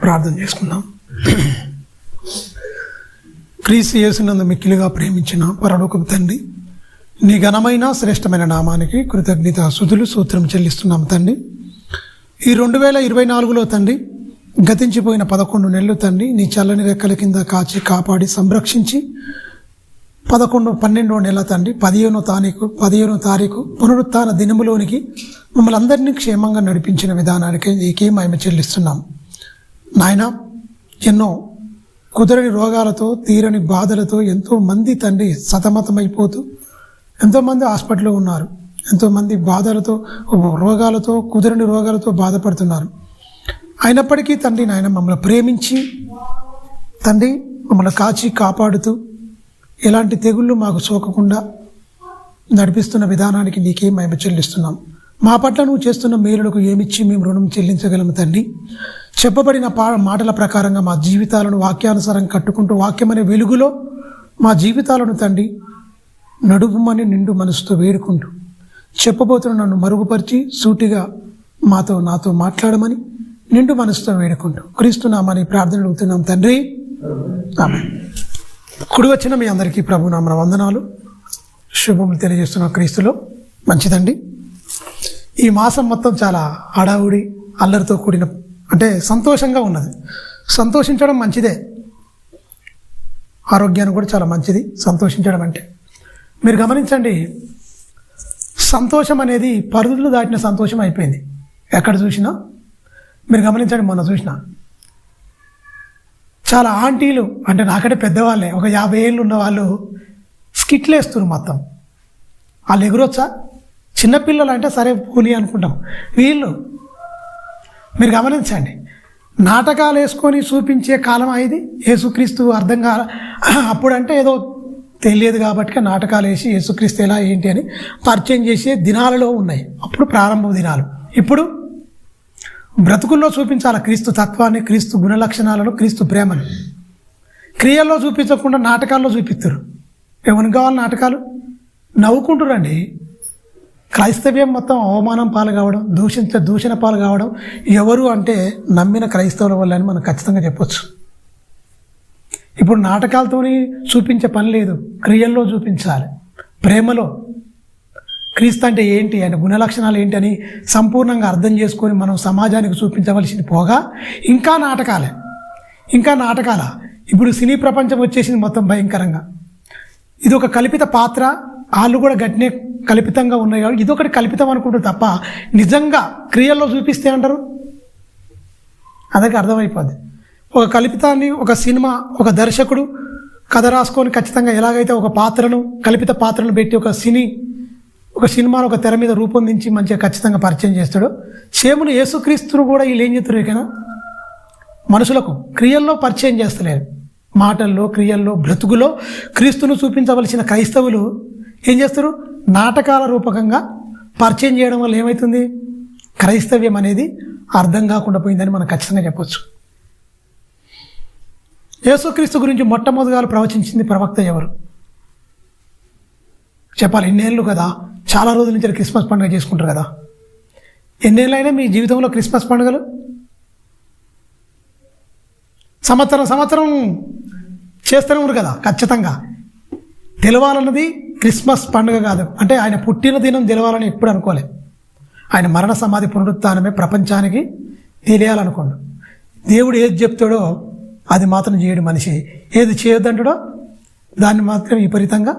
ప్రార్థన చేసుకుందాం. క్రీస్తు యేసునందు మిక్కిలిగా ప్రేమించిన పరలోకపు తండ్రి, నీ ఘనమైన శ్రేష్టమైన నామానికి కృతజ్ఞత స్తుతులు సూత్రం చెల్లిస్తున్నాం తండ్రి. ఈ 2024లో తండ్రి గతించిపోయిన 11 నెలలు తండ్రి నీ చల్లని రెక్కల కింద కాచి కాపాడి సంరక్షించి 11-12వ నెల తండ్రి 15వ తారీఖు పునరుత్థాన దినములోనికి మమ్మల్ని అందరినీ క్షేమంగా నడిపించిన విధానానికి నీకే మహిమ చెల్లిస్తున్నాం నాయన. ఎన్నో కుదరని రోగాలతో తీరని బాధలతో ఎంతోమంది తండ్రి సతమతమైపోతూ ఎంతోమంది హాస్పిటల్లో ఉన్నారు. ఎంతోమంది బాధలతో రోగాలతో కుదరని రోగాలతో బాధపడుతున్నారు. అయినప్పటికీ తండ్రి నాయన మమ్మల్ని ప్రేమించి తండ్రి మమ్మల్ని కాచి కాపాడుతూ ఎలాంటి తెగుళ్ళు మాకు సోకకుండా నడిపిస్తున్న విధానానికి నీకే మహిమ చెల్లిస్తున్నాం. మా పట్ల నువ్వు చేస్తున్న మేలులకు ఏమిచ్చి మేము రుణం చెల్లించగలము తండ్రి. చెప్పబడిన మాటల ప్రకారంగా మా జీవితాలను వాక్యానుసారం కట్టుకుంటూ వాక్యమనే వెలుగులో మా జీవితాలను తండ్రి నడుపుమని నిండు మనసుతో వేడుకుంటూ చెప్పబోతున్న నన్ను మరుగుపరిచి సూటిగా నాతో మాట్లాడమని నిండు మనసుతో వేడుకుంటూ క్రీస్తు నామని ప్రార్థన అడుగుతున్నాం తండ్రి, ఆమేన్. కుడి వచ్చిన మీ అందరికీ ప్రభు నామన వందనాలు, శుభములు తెలియజేస్తున్న క్రీస్తులో. మంచిదండి, ఈ మాసం మొత్తం చాలా హడావుడి అల్లరితో కూడిన అంటే సంతోషంగా ఉన్నది. సంతోషించడం మంచిదే, ఆరోగ్యానికి కూడా చాలా మంచిది సంతోషించడం అంటే. మీరు గమనించండి, సంతోషం అనేది పరిధులు దాటిన సంతోషం అయిపోయింది. ఎక్కడ చూసినా మీరు గమనించండి, మొన్న చూసిన చాలా ఆంటీలు అంటే నాకంటే పెద్దవాళ్ళే, ఒక 50 ఏళ్ళు ఉన్న వాళ్ళు స్కిట్లు వేస్తున్నారు. మొత్తం వాళ్ళు ఎగురొచ్చా? చిన్నపిల్లలు అంటే సరే పూలి అనుకుంటాం. వీళ్ళు మీరు గమనించండి, నాటకాలు వేసుకొని చూపించే కాలం ఇది. యేసుక్రీస్తు అర్థం కాల అప్పుడంటే ఏదో తెలియదు కాబట్టి నాటకాలు వేసి యేసుక్రీస్తు ఎలా ఏంటి అని పరిచయం చేసే దినాలలో ఉన్నాయి. అప్పుడు ప్రారంభ దినాలు. ఇప్పుడు బ్రతుకుల్లో చూపించాలి క్రీస్తు తత్వాన్ని, క్రీస్తు గుణలక్షణాలను, క్రీస్తు ప్రేమను. క్రియల్లో చూపించకుండా నాటకాల్లో చూపిస్తారు. ఎవరికి కావాలి నాటకాలు? నవ్వుకుంటురండి. క్రైస్తవ్యం మొత్తం అవమానం పాలు కావడం, దూషణ పాలు కావడం ఎవరు అంటే నమ్మిన క్రైస్తవుల వల్ల అని మనం ఖచ్చితంగా చెప్పొచ్చు. ఇప్పుడు నాటకాలతోని చూపించే పని లేదు, క్రియల్లో చూపించాలి. ప్రేమలో క్రీస్తు అంటే ఏంటి, ఆయన గుణలక్షణాలు ఏంటి అని సంపూర్ణంగా అర్థం చేసుకొని మనం సమాజానికి చూపించవలసింది పోగా ఇంకా నాటకాల. ఇప్పుడు సినీ ప్రపంచం వచ్చేసింది మొత్తం భయంకరంగా. ఇది ఒక కల్పిత పాత్ర, వాళ్ళు కూడా గట్టినే కల్పితంగా ఉన్నాయి కాబట్టి ఇదొకటి కల్పితం అనుకుంటారు తప్ప నిజంగా క్రియల్లో చూపిస్తే అంటారు. అదొక అర్థమైపోద్ది. ఒక కల్పితాన్ని, ఒక సినిమా, ఒక దర్శకుడు కథ రాసుకొని ఖచ్చితంగా ఎలాగైతే ఒక పాత్రను, కల్పిత పాత్రను పెట్టి ఒక సినిమాను ఒక తెర మీద రూపొందించి మంచిగా ఖచ్చితంగా పరిచయం చేస్తాడు. సేమును యేసుక్రీస్తును కూడా వీళ్ళు ఏం చేస్తారు కన్నా మనుషులకు క్రియల్లో పరిచయం చేస్తలేరు. మాటల్లో, క్రియల్లో, బ్రతుకులో క్రీస్తును చూపించవలసిన క్రైస్తవులు ఏం చేస్తారు? నాటకాల రూపకంగా పరిచయం చేయడం వల్ల ఏమవుతుంది? క్రైస్తవ్యం అనేది అర్థం కాకుండా పోయిందని మనం ఖచ్చితంగా చెప్పొచ్చు. యేసుక్రీస్తు గురించి మొట్టమొదటిగా ప్రవచించింది ప్రవక్త ఎవరు చెప్పాలి? ఎన్నేళ్ళు కదా, చాలా రోజుల నుంచి క్రిస్మస్ పండుగ చేసుకుంటారు కదా. ఎన్నేళ్ళైనా మీ జీవితంలో క్రిస్మస్ పండుగలు? సంవత్సరం చేస్తూనే ఉన్నారు కదా. ఖచ్చితంగా తెలవాలన్నది క్రిస్మస్ పండుగ కాదు, అంటే ఆయన పుట్టిన దినం తెలవాలని ఎప్పుడు అనుకోలేదు. ఆయన మరణ సమాధి పునరుత్థానమే ప్రపంచానికి తెలియాలనుకోండు. దేవుడు ఏది చెప్తాడో అది మాత్రం చేయడు మనిషి, ఏది చేయొద్దంటాడో దాన్ని మాత్రం విపరీతంగా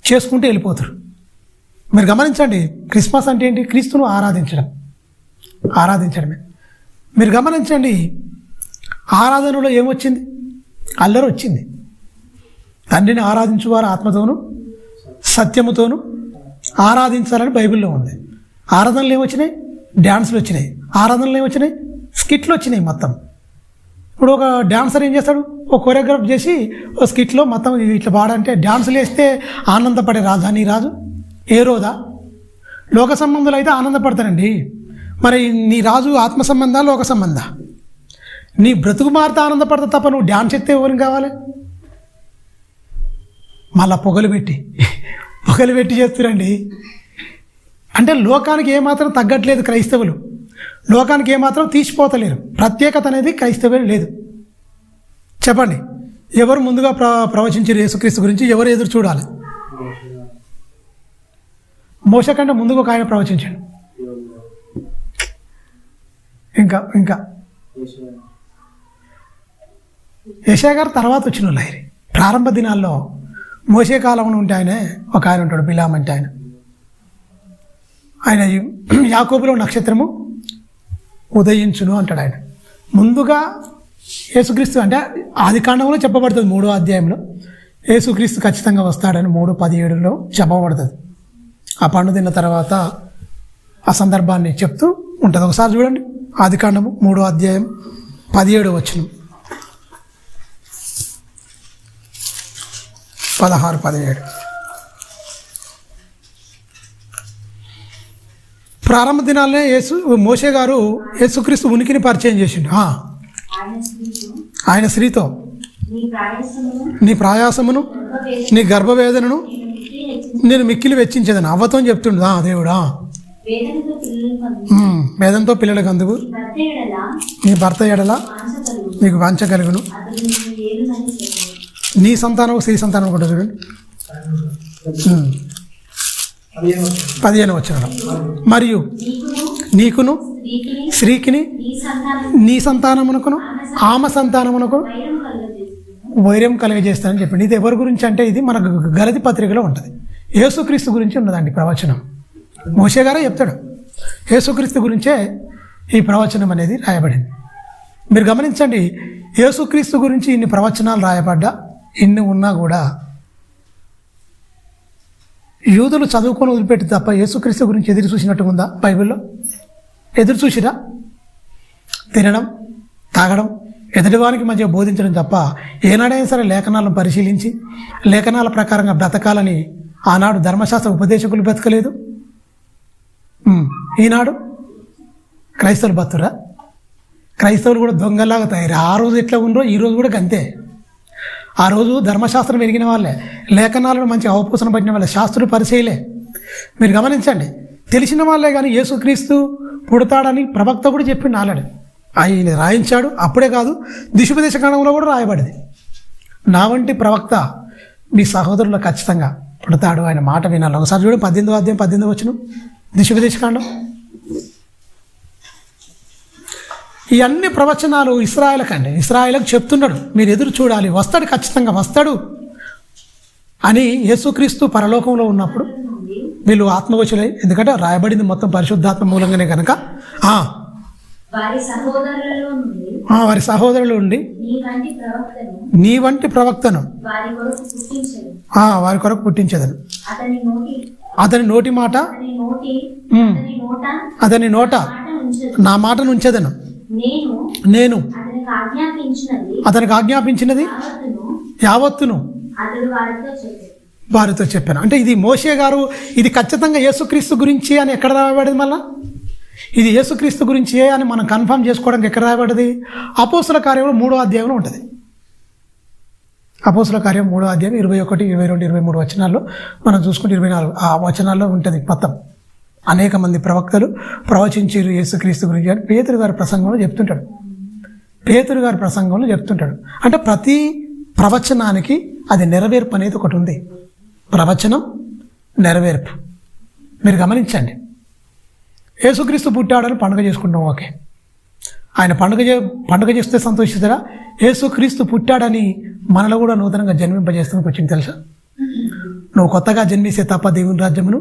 చేసుకుంటూ వెళ్ళిపోతారు. మీరు గమనించండి, క్రిస్మస్ అంటే ఏంటి? క్రీస్తును ఆరాధించడమే. మీరు గమనించండి, ఆరాధనలో ఏమొచ్చింది? అల్లరి వచ్చింది. తండ్రిని ఆరాధించువారు ఆత్మతోనూ సత్యముతోనూ ఆరాధించాలని బైబిల్లో ఉంది. ఆరాధనలు ఏమొచ్చినాయి? డ్యాన్సులు వచ్చినాయి. ఆరాధనలు ఏమొచ్చినాయి? స్కిట్లు వచ్చినాయి. మొత్తం ఇప్పుడు ఒక డ్యాన్సర్ ఏం చేస్తాడు? ఒక కొరియోగ్రాఫ్ చేసి ఒక స్కిట్లో మొత్తం ఇట్లా పాడంటే డ్యాన్సులు వేస్తే ఆనందపడే రాజా నీ రాజు? ఏ రోజా? లోక సంబంధాలు అయితే ఆనందపడతారండి. మరి నీ రాజు ఆత్మ సంబంధా, లోక సంబంధా? నీ బ్రతుకు మారితే ఆనందపడతా తప్ప నువ్వు డ్యాన్స్ ఎత్తే ఎవరికి కావాలి? మళ్ళా పొగలు పెట్టి చేస్తురండి. అంటే లోకానికి ఏమాత్రం తగ్గట్లేదు క్రైస్తవులు. లోకానికి ఏమాత్రం తీసిపోతలేరు. ప్రత్యేకత అనేది క్రైస్తవ్యం లేదు. చెప్పండి, ఎవరు ముందుగా ప్రవచించారు యేసుక్రీస్తు గురించి? ఎవరు ఎదురు చూడాలి? మోషే కంటే ముందుగా ఒక ఆయన ప్రవచించాడు. ఇంకా యెషయా గారు తర్వాత వచ్చిన వాళ్ళు. ప్రారంభ దినాల్లో మోషే కాలంలో ఉంటే ఒక ఆయన ఉంటాడు, బిలాం అంటే ఆయన యాకోబులో నక్షత్రము ఉదయించును అంటాడు. ఆయన ముందుగా యేసుక్రీస్తు అంటే ఆది కాండంలో చెప్పబడుతుంది 3వ అధ్యాయంలో యేసుక్రీస్తు ఖచ్చితంగా వస్తాడని 3:17 చెప్పబడుతుంది. ఆ పండు తిన్న తర్వాత ఆ సందర్భాన్ని చెప్తూ ఉంటుంది. ఒకసారి చూడండి, ఆది కాండము 3వ అధ్యాయం 17 వచనం, 16, 17. ప్రారంభ దినాలనే మోషే గారు యేసుక్రీస్తు ఉనికిని పరిచయం చేసిండు. ఆయన స్త్రీతో నీ ప్రయాసమును నీ గర్భవేదనను నేను మిక్కిలి వెచ్చించేదని అవ్వతో చెప్తుండదా దేవుడా. వేదంతో పిల్లలకు అందుకు నీ భర్త ఎడల నీకు వాంఛ కలుగును, నీ సంతానం స్త్రీ సంతానం కూడా. చూడండి 15 వచనం, మరియు నీకును స్త్రీకిని నీ సంతానమునకును ఆమె సంతానమునకు వైరం కలుగజేస్తానని చెప్పండి. ఇది ఎవరి గురించి అంటే ఇది మనకు గలతి పత్రికలో ఉంటుంది. యేసుక్రీస్తు గురించి ఉన్నదండి ప్రవచనం. మోషే గారే చెప్తాడు, యేసుక్రీస్తు గురించే ఈ ప్రవచనం అనేది రాయబడింది. మీరు గమనించండి, యేసుక్రీస్తు గురించి ఇన్ని ప్రవచనాలు రాయబడ్డా, ఇన్ని ఉన్నా కూడా యూదులు చదువుకొని వదిలిపెట్టి తప్ప యేసుక్రీస్తు గురించి ఎదురు చూసినట్టు ఉందా బైబిల్లో? ఎదురు చూసిరా? తినడం, తాగడం, ఎదుటివానికి మధ్య బోధించడం తప్ప ఏనాడైనా సరే లేఖనాలను పరిశీలించి లేఖనాల ప్రకారంగా బ్రతకాలని ఆనాడు ధర్మశాస్త్ర ఉపదేశకులు బ్రతకలేదు. ఈనాడు క్రైస్తవులు బతురా? క్రైస్తవులు కూడా దొంగలాగా తయారు. ఆ రోజు ఎట్లా ఉండరో ఈ రోజు కూడా గంతే. ఆ రోజు ధర్మశాస్త్రం ఎరిగిన వాళ్ళే, లేఖనాలను మంచి అవపోసన పట్టిన వాళ్ళే, శాస్త్రులు పరిచయలే. మీరు గమనించండి, తెలిసిన వాళ్ళే. కానీ యేసుక్రీస్తు పుడతాడని ప్రవక్త కూడా చెప్పిండు ఆల్రెడీ. ఆయన రాయించాడు. అప్పుడే కాదు, దిశోపదేశ కాండంలో కూడా రాయబడింది. నా వంటి ప్రవక్త మీ సహోదరులు ఖచ్చితంగా పుడతాడు, ఆయన మాట వినాలి. ఒకసారి చూడండి, 18వ అధ్యాయం 18 వచనం దిశోపదేశ కాండం. ఈ అన్ని ప్రవచనాలు ఇశ్రాయేలుకు చెప్తున్నాడు, మీరు ఎదురు చూడాలి, వస్తాడు, ఖచ్చితంగా వస్తాడు అని. యేసుక్రీస్తు పరలోకంలో ఉన్నప్పుడు వీళ్ళు ఆత్మవశులై, ఎందుకంటే రాయబడింది మొత్తం పరిశుద్ధాత్మ మూలంగానే కనుక వారి సహోదరులు ఉండి నీ వంటి ప్రవక్తను వారి కొరకు పుట్టించేదను. అతని నోటి మాట అతని నోట నా మాటను ఉంచేదను. నేను అతనికి ఆజ్ఞాపించినది యావత్తును వారితో చెప్పాను. అంటే ఇది మోషే గారు, ఇది ఖచ్చితంగా యేసుక్రీస్తు గురించి అని ఎక్కడ రాయబడింది? మళ్ళా ఇది యేసుక్రీస్తు గురించి అని మనం కన్ఫర్మ్ చేసుకోవడానికి ఎక్కడ రాయబడింది? అపోస్తుల కార్యంలో 3వ అధ్యాయంలో ఉంటుంది. అపోస్తుల కార్యం 3వ అధ్యాయం 21, 22, 23 వచనాల్లో మనం చూసుకుంటే 24 ఆ వచనాల్లో ఉంటుంది మొత్తం. అనేక మంది ప్రవక్తలు ప్రవచించారు యేసుక్రీస్తు గురించి అని పేతురు గారి ప్రసంగంలో చెప్తుంటాడు. అంటే ప్రతి ప్రవచనానికి అది నెరవేర్పు అనేది ఒకటి ఉంది. ప్రవచనం, నెరవేర్పు. మీరు గమనించండి, యేసుక్రీస్తు పుట్టాడని పండుగ చేసుకుంటాం, ఓకే. ఆయన పండుగ చేస్తే సంతోషిస్తారా? యేసుక్రీస్తు పుట్టాడని మనలో కూడా నూతనంగా జన్మింపజేస్తానికి వచ్చింది తెలుసా? నువ్వు కొత్తగా జన్మిస్తే తప్ప దేవుని రాజ్యమును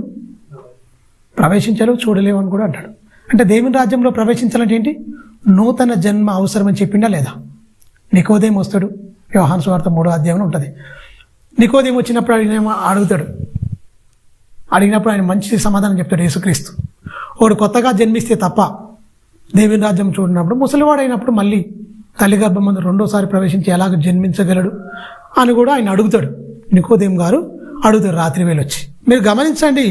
ప్రవేశించలేవు, చూడలేవు అని కూడా అంటాడు. అంటే దేవుని రాజ్యంలో ప్రవేశించాలంటే ఏంటి? నూతన జన్మ అవసరమని చెప్పిండా లేదా? నికోదేము వస్తాడు, యోహాను సువార్త 3వ అధ్యాయంలో ఉంటుంది. నికోదేము వచ్చినప్పుడు అడిగినప్పుడు ఆయన మంచి సమాధానం చెప్తాడు యేసుక్రీస్తు. వాడు కొత్తగా జన్మిస్తే తప్ప దేవుని రాజ్యం చూడినప్పుడు, ముసలివాడైనప్పుడు మళ్ళీ తల్లి గర్భం ముందు రెండోసారి ప్రవేశించి ఎలాగ జన్మించగలడు అని కూడా ఆయన అడుగుతాడు. నికోదేము గారు అడుగుతాడు రాత్రి వేళ వచ్చి. మీరు గమనించండి,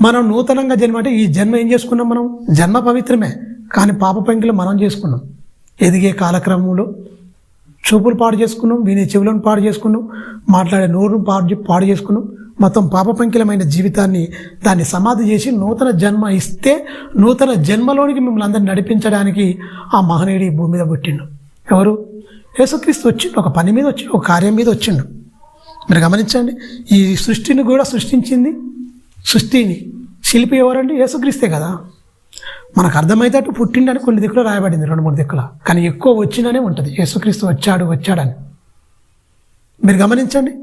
మనం నూతనంగా జన్మ అంటే ఈ జన్మ ఏం చేసుకున్నాం? మనం జన్మ పవిత్రమే, కానీ పాప పెంకులు మనం చేసుకున్నాం. ఎదిగే కాలక్రమంలో చూపులు పాడు చేసుకున్నాం, వినే చెవులను పాడు చేసుకున్నాం, మాట్లాడే నోరును పాడు చేసుకున్నాం, మొత్తం పాపపంకిలమైన జీవితాన్ని దాన్ని సమాధి చేసి నూతన జన్మ ఇస్తే నూతన జన్మలోనికి మిమ్మల్ని అందరిని నడిపించడానికి ఆ మహనీయుడు ఈ భూమి మీద పుట్టిండు. ఎవరు? యేసుక్రీస్తు వచ్చిండు. ఒక పని మీద వచ్చిండు, ఒక కార్యం మీద వచ్చిండు. మీరు గమనించండి, ఈ సృష్టిని కూడా సృష్టించింది, సృష్టిని శిల్పి ఎవరండి? యేసుక్రీస్తే కదా. మనకు అర్థమైతేట్టు పుట్టిండని కొన్ని దిక్కులు రాయబడింది, 2-3 దిక్కుల, కానీ ఎక్కువ వచ్చిందనే ఉంటుంది యేసుక్రీస్తు వచ్చాడని. మీరు గమనించండి,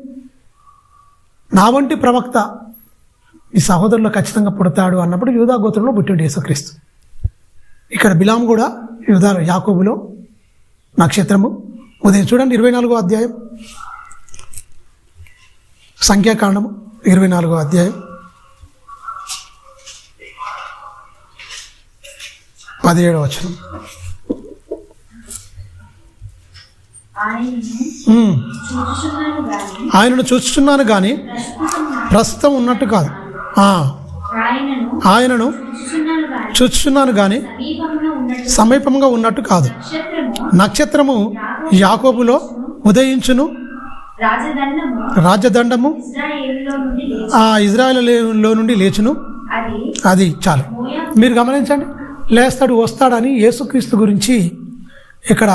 నా వంటి ప్రవక్త ఈ సహోదరులు ఖచ్చితంగా పుడతాడు అన్నప్పుడు యూదా గోత్రంలో పుట్టిండు యేసుక్రీస్తు. ఇక్కడ బిలాం కూడా యాకోబులో నక్షత్రము ఉదయం. చూడండి 24వ అధ్యాయం, సంఖ్యాకాండము 24వ అధ్యాయం 17వ వచనం. ఆయనను చూస్తున్నాను కానీ ప్రస్తుతం ఉన్నట్టు కాదు. ఆయనను చూస్తున్నాను కానీ సమీపంగా ఉన్నట్టు కాదు. నక్షత్రము యాకోబులో ఉదయించును, రాజదండము ఇజ్రాయేలులో నుండి లేచును. అది చాలు. మీరు గమనించండి, లేస్తాడు, వస్తాడని యేసుక్రీస్తు గురించి ఇక్కడ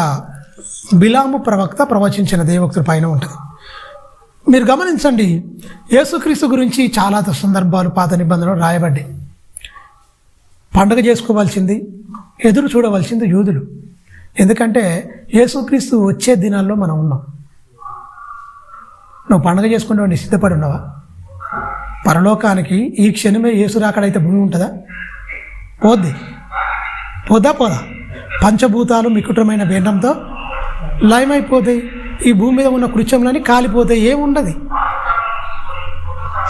బిలాము ప్రవక్త ప్రవచించిన దేవోక్తుల పైన ఉంటుంది. మీరు గమనించండి, యేసుక్రీస్తు గురించి చాలా సందర్భాలు పాత నిబంధనలు రాయబడ్డాయి. పండుగ చేసుకోవాల్సింది, ఎదురు చూడవలసింది యూదులు. ఎందుకంటే యేసుక్రీస్తు వచ్చే దినాల్లో మనం ఉన్నాం. నువ్వు పండుగ చేసుకుంటే సిద్ధపడి ఉన్నావా? పరలోకానికి ఈ క్షణమే యేసు రాకడైతే భూమి ఉంటుందా? పోదా? పంచభూతాలు మికుటమైన బేండంతో లయమైపోతాయి. ఈ భూమి మీద ఉన్న కృత్యములని కాలిపోతాయి. ఏముండదు.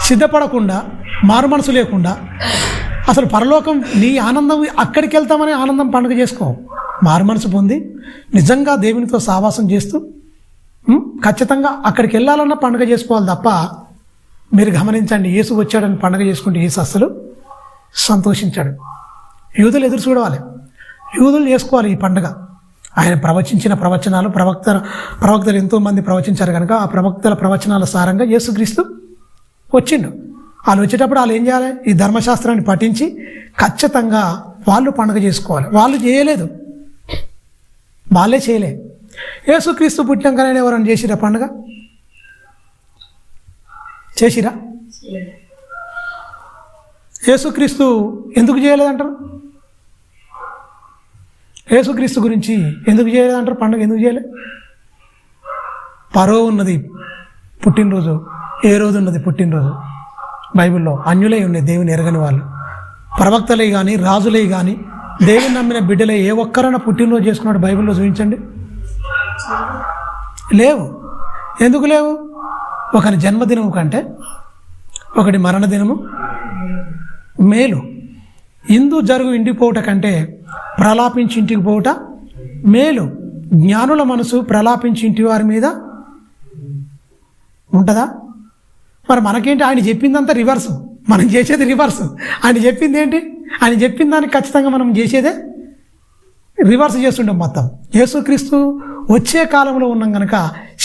సిద్ధపడకుండా, మారు మనసు లేకుండా అసలు పరలోకం నీ ఆనందం, అక్కడికి వెళ్తామని ఆనందం పండుగ చేసుకో. మారు మనసు పొంది నిజంగా దేవునితో సావాసం చేస్తూ ఖచ్చితంగా అక్కడికి వెళ్ళాలన్న పండుగ చేసుకోవాలి తప్ప, మీరు గమనించండి, యేసు వచ్చాడని పండుగ చేసుకుంటే యేసు అస్సలు సంతోషించాడు. యూదులు ఎదురు చూడాలి, యూదులు చేసుకోవాలి ఈ పండుగ. ఆయన ప్రవచించిన ప్రవచనాలు, ప్రవక్తలు ఎంతోమంది ప్రవచించారు కనుక ఆ ప్రవక్తల ప్రవచనాల సారంగా యేసుక్రీస్తు వచ్చిండు. వాళ్ళు వచ్చేటప్పుడు వాళ్ళు ఏం చేయాలి? ఈ ధర్మశాస్త్రాన్ని పఠించి ఖచ్చితంగా వాళ్ళు పండుగ చేసుకోవాలి. వాళ్ళు చేయలేదు, వాళ్ళే చేయలే. యేసుక్రీస్తు పుట్టినాకనే ఎవరైనా చేసిరా పండుగ? చేసిరా? యేసుక్రీస్తు ఎందుకు చేయలేదంటారు? యేసుక్రీస్తు గురించి ఎందుకు చేయలేదంటారు? పండుగ ఎందుకు చేయలే? పరో ఉన్నది పుట్టినరోజు, ఏ రోజు ఉన్నది పుట్టినరోజు? బైబిల్లో అన్యులై ఉన్నాయి, దేవుని ఎరగని వాళ్ళు. ప్రవక్తలే కానీ, రాజులే కానీ, దేవుని నమ్మిన బిడ్డలే ఏ ఒక్కరైనా పుట్టినరోజు చేసుకున్నాడు బైబిల్లో చూపించండి. లేవు. ఎందుకు లేవు? ఒకరి జన్మదినము కంటే ఒకటి మరణదినము మేలు. ఇందు జరుగు ఇంటికి పోవుట కంటే ప్రలాపించి ఇంటికి పోవుట మేలు. జ్ఞానుల మనసు ప్రలాపించి ఇంటి వారి మీద ఉంటుందా? మరి మనకేంటి? ఆయన చెప్పిందంతా రివర్సు, మనం చేసేది రివర్సు. ఆయన చెప్పింది ఏంటి? ఆయన చెప్పిన దానికి ఖచ్చితంగా మనం చేసేదే రివర్స్ చేస్తుంటాం మొత్తం. యేసుక్రీస్తు వచ్చే కాలంలో ఉన్నాం కనుక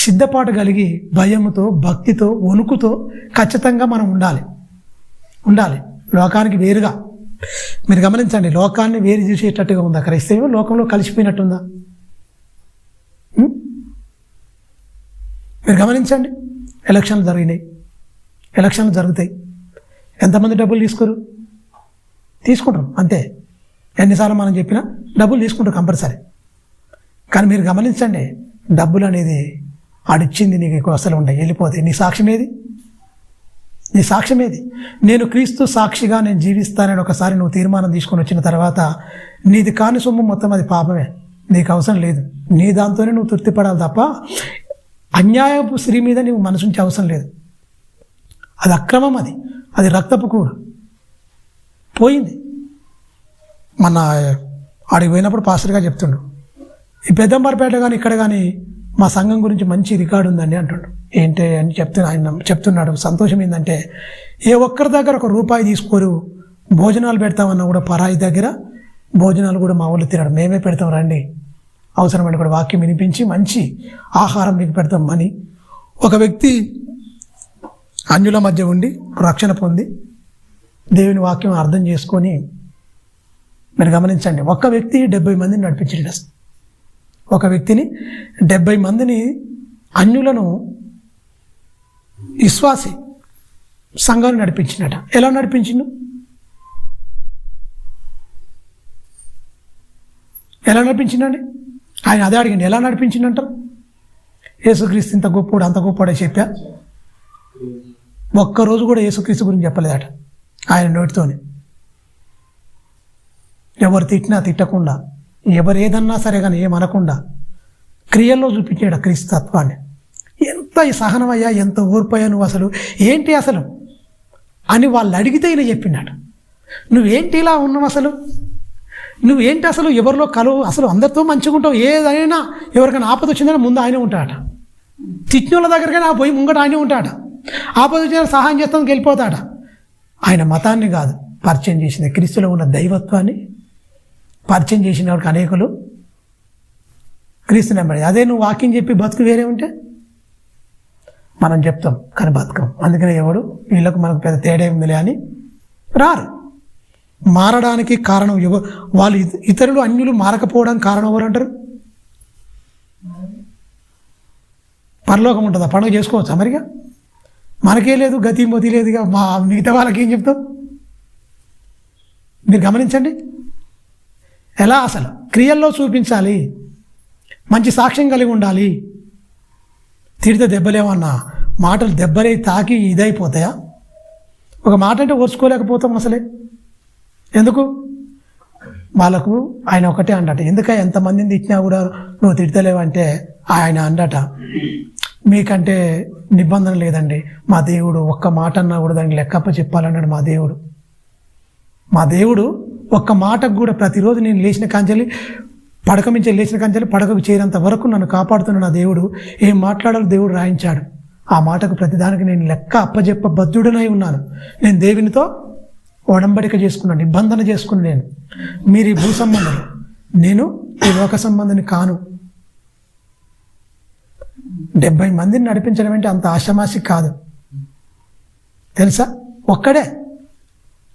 సిద్ధపాటు కలిగి భయముతో, భక్తితో, వణుకుతో ఖచ్చితంగా మనం ఉండాలి లోకానికి వేరుగా. మీరు గమనించండి, లోకాన్ని వేరు చూసేటట్టుగా ఉందా క్రైస్తవ్యం? లోకంలో కలిసిపోయినట్టుందా? మీరు గమనించండి, ఎలక్షన్లు జరిగినాయి, ఎలక్షన్లు జరుగుతాయి. ఎంతమంది డబ్బులు తీసుకుంటారు అంతే. ఎన్నిసార్లు మనం చెప్పినా డబ్బులు తీసుకుంటారు కంపల్సరీ. కానీ మీరు గమనించండి, డబ్బులు అనేది ఆడిచ్చింది నీకు ఎక్కువ అసలు ఉండవు, వెళ్ళిపోతాయి. నీ సాక్ష్యం ఏది? నేను క్రీస్తు సాక్షిగా నేను జీవిస్తానని ఒకసారి నువ్వు తీర్మానం తీసుకొని వచ్చిన తర్వాత నీది కాని సొమ్ము మొత్తం అది పాపమే, నీకు అవసరం లేదు. నీ దాంతోనే నువ్వు తృప్తిపడాలి తప్ప అన్యాయపు స్త్రీ మీద నువ్వు మనసుంచే అవసరం లేదు. అది అక్రమం, అది రక్తపు కూడు. పోయింది. మన ఆడికి పోయినప్పుడు పాస్టర్గా చెప్తుండు, ఈ పెద్దంబరపేట కానీ ఇక్కడ కానీ మా సంఘం గురించి మంచి రికార్డు ఉందండి అంటుండు. ఏంటి అని ఆయన చెప్తున్నాడు. సంతోషం ఏంటంటే, ఏ ఒక్కరి దగ్గర ఒక రూపాయి తీసుకోరు, భోజనాలు పెడతామన్నా కూడా పరాయి దగ్గర భోజనాలు కూడా మా వాళ్ళు తినడం, మేమే పెడతాం రండి, అవసరమైన కూడా వాక్యం వినిపించి మంచి ఆహారం మీకు పెడతాం అని ఒక వ్యక్తి అన్యుల మధ్య ఉండి రక్షణ పొంది దేవుని వాక్యం అర్థం చేసుకొని మీరు గమనించండి, ఒక్క వ్యక్తి 70 మందిని నడిపించాడు. ఒక వ్యక్తిని 70 మందిని అన్యులను విశ్వాసి సంఘాన్ని నడిపించినట. ఎలా నడిపించిండు? ఎలా నడిపించిందండి? ఆయన అదే అడిగింది, ఎలా నడిపించిందంటారు? యేసుక్రీస్తు ఇంత గొప్పోడు అంత గొప్పోడే చెప్పా. ఒక్కరోజు కూడా యేసుక్రీస్తు గురించి చెప్పలేదట ఆయన నోటితోనే. ఎవరు తిట్టినా తిట్టకుండా, ఎవరు ఏదన్నా సరే కానీ ఏమనకుండా క్రియల్లో చూపించాడు క్రీస్తు తత్వాన్ని. ఎంత సహనమయ్యా, ఎంత ఓర్పయ్యా నువ్వు, అసలు ఏంటి అసలు అని వాళ్ళు అడిగితే ఈయన చెప్పినాడు. నువ్వేంటి ఇలా ఉన్నావు, అసలు నువ్వేంటి, అసలు ఎవరిలో కలువు, అసలు అందరితో మంచిగా ఉంటావు, ఏదైనా ఎవరికైనా ఆపద వచ్చిందని ముందు ఆయనే ఉంటాడట. తిట్టినోళ్ళ దగ్గరకైనా పోయి ముంగట ఆయనే ఉంటాడట. ఆపద వచ్చిన సహాయం చేస్తానికి వెళ్ళిపోతాడ. ఆయన మతాన్ని కాదు పరిచయం చేసింది, క్రీస్తులో ఉన్న దైవత్వాన్ని పరిచయం చేసిన వాడికి అనేకులు క్రీస్తు నమ్మడి. అదే నువ్వు వాక్యం చెప్పి బతుకు వేరే ఉంటే మనం చెప్తాం కానీ బతకం. అందుకనే ఎవడు వీళ్ళకు మనకు పెద్ద తేడా ఉందిలే అని రారు. మారడానికి కారణం వాళ్ళు ఇతరులు అన్యులు మారకపోవడానికి కారణం ఎవరు అంటారు? పరలోకం ఉంటుందా? పండుగ చేసుకోవచ్చా మరిగా? మనకే లేదు, గతి మొతి లేదుగా, మా మిగతా వాళ్ళకి ఏం చెప్తాం? మీరు గమనించండి. ఎలా అసలు క్రియల్లో చూపించాలి, మంచి సాక్ష్యం కలిగి ఉండాలి. తిడితే దెబ్బలేమన్నా మాటలు దెబ్బలే తాకి ఇదైపోతాయా? ఒక మాట అంటే ఓర్చుకోలేకపోతాం అసలే. ఎందుకు? వాళ్ళకు ఆయన ఒకటే అండట, ఎందుక ఎంతమందిని తిట్టినా కూడా నువ్వు తిడతలేవంటే ఆయన అండట, మీకంటే నిబంధన లేదండి, మా దేవుడు ఒక్క మాట అన్నా కూడా దానికి లెక్కప్ప చెప్పాలన్నాడు. మా దేవుడు ఒక్క మాటకు కూడా ప్రతిరోజు నేను లేచిన కాంచెలి పడక మించి లేచిన కాంచెలి పడకకు చేరేంత వరకు నన్ను కాపాడుతున్న నా దేవుడు ఏం మాట్లాడాలో దేవుడు రాయించాడు. ఆ మాటకు ప్రతిదానికి నేను లెక్క అప్పజెప్ప బద్ధుడనై ఉన్నాను. నేను దేవునితో ఒడంబడిక చేసుకున్నాను, నిబంధన చేసుకున్నాను. నేను మీరు ఈ భూ సంబంధులు, నేను ఈ లోక సంబంధిని కాను. 70 మందిని నడిపించడం అంటే అంత ఆషామాషి కాదు తెలుసా. ఒక్కడే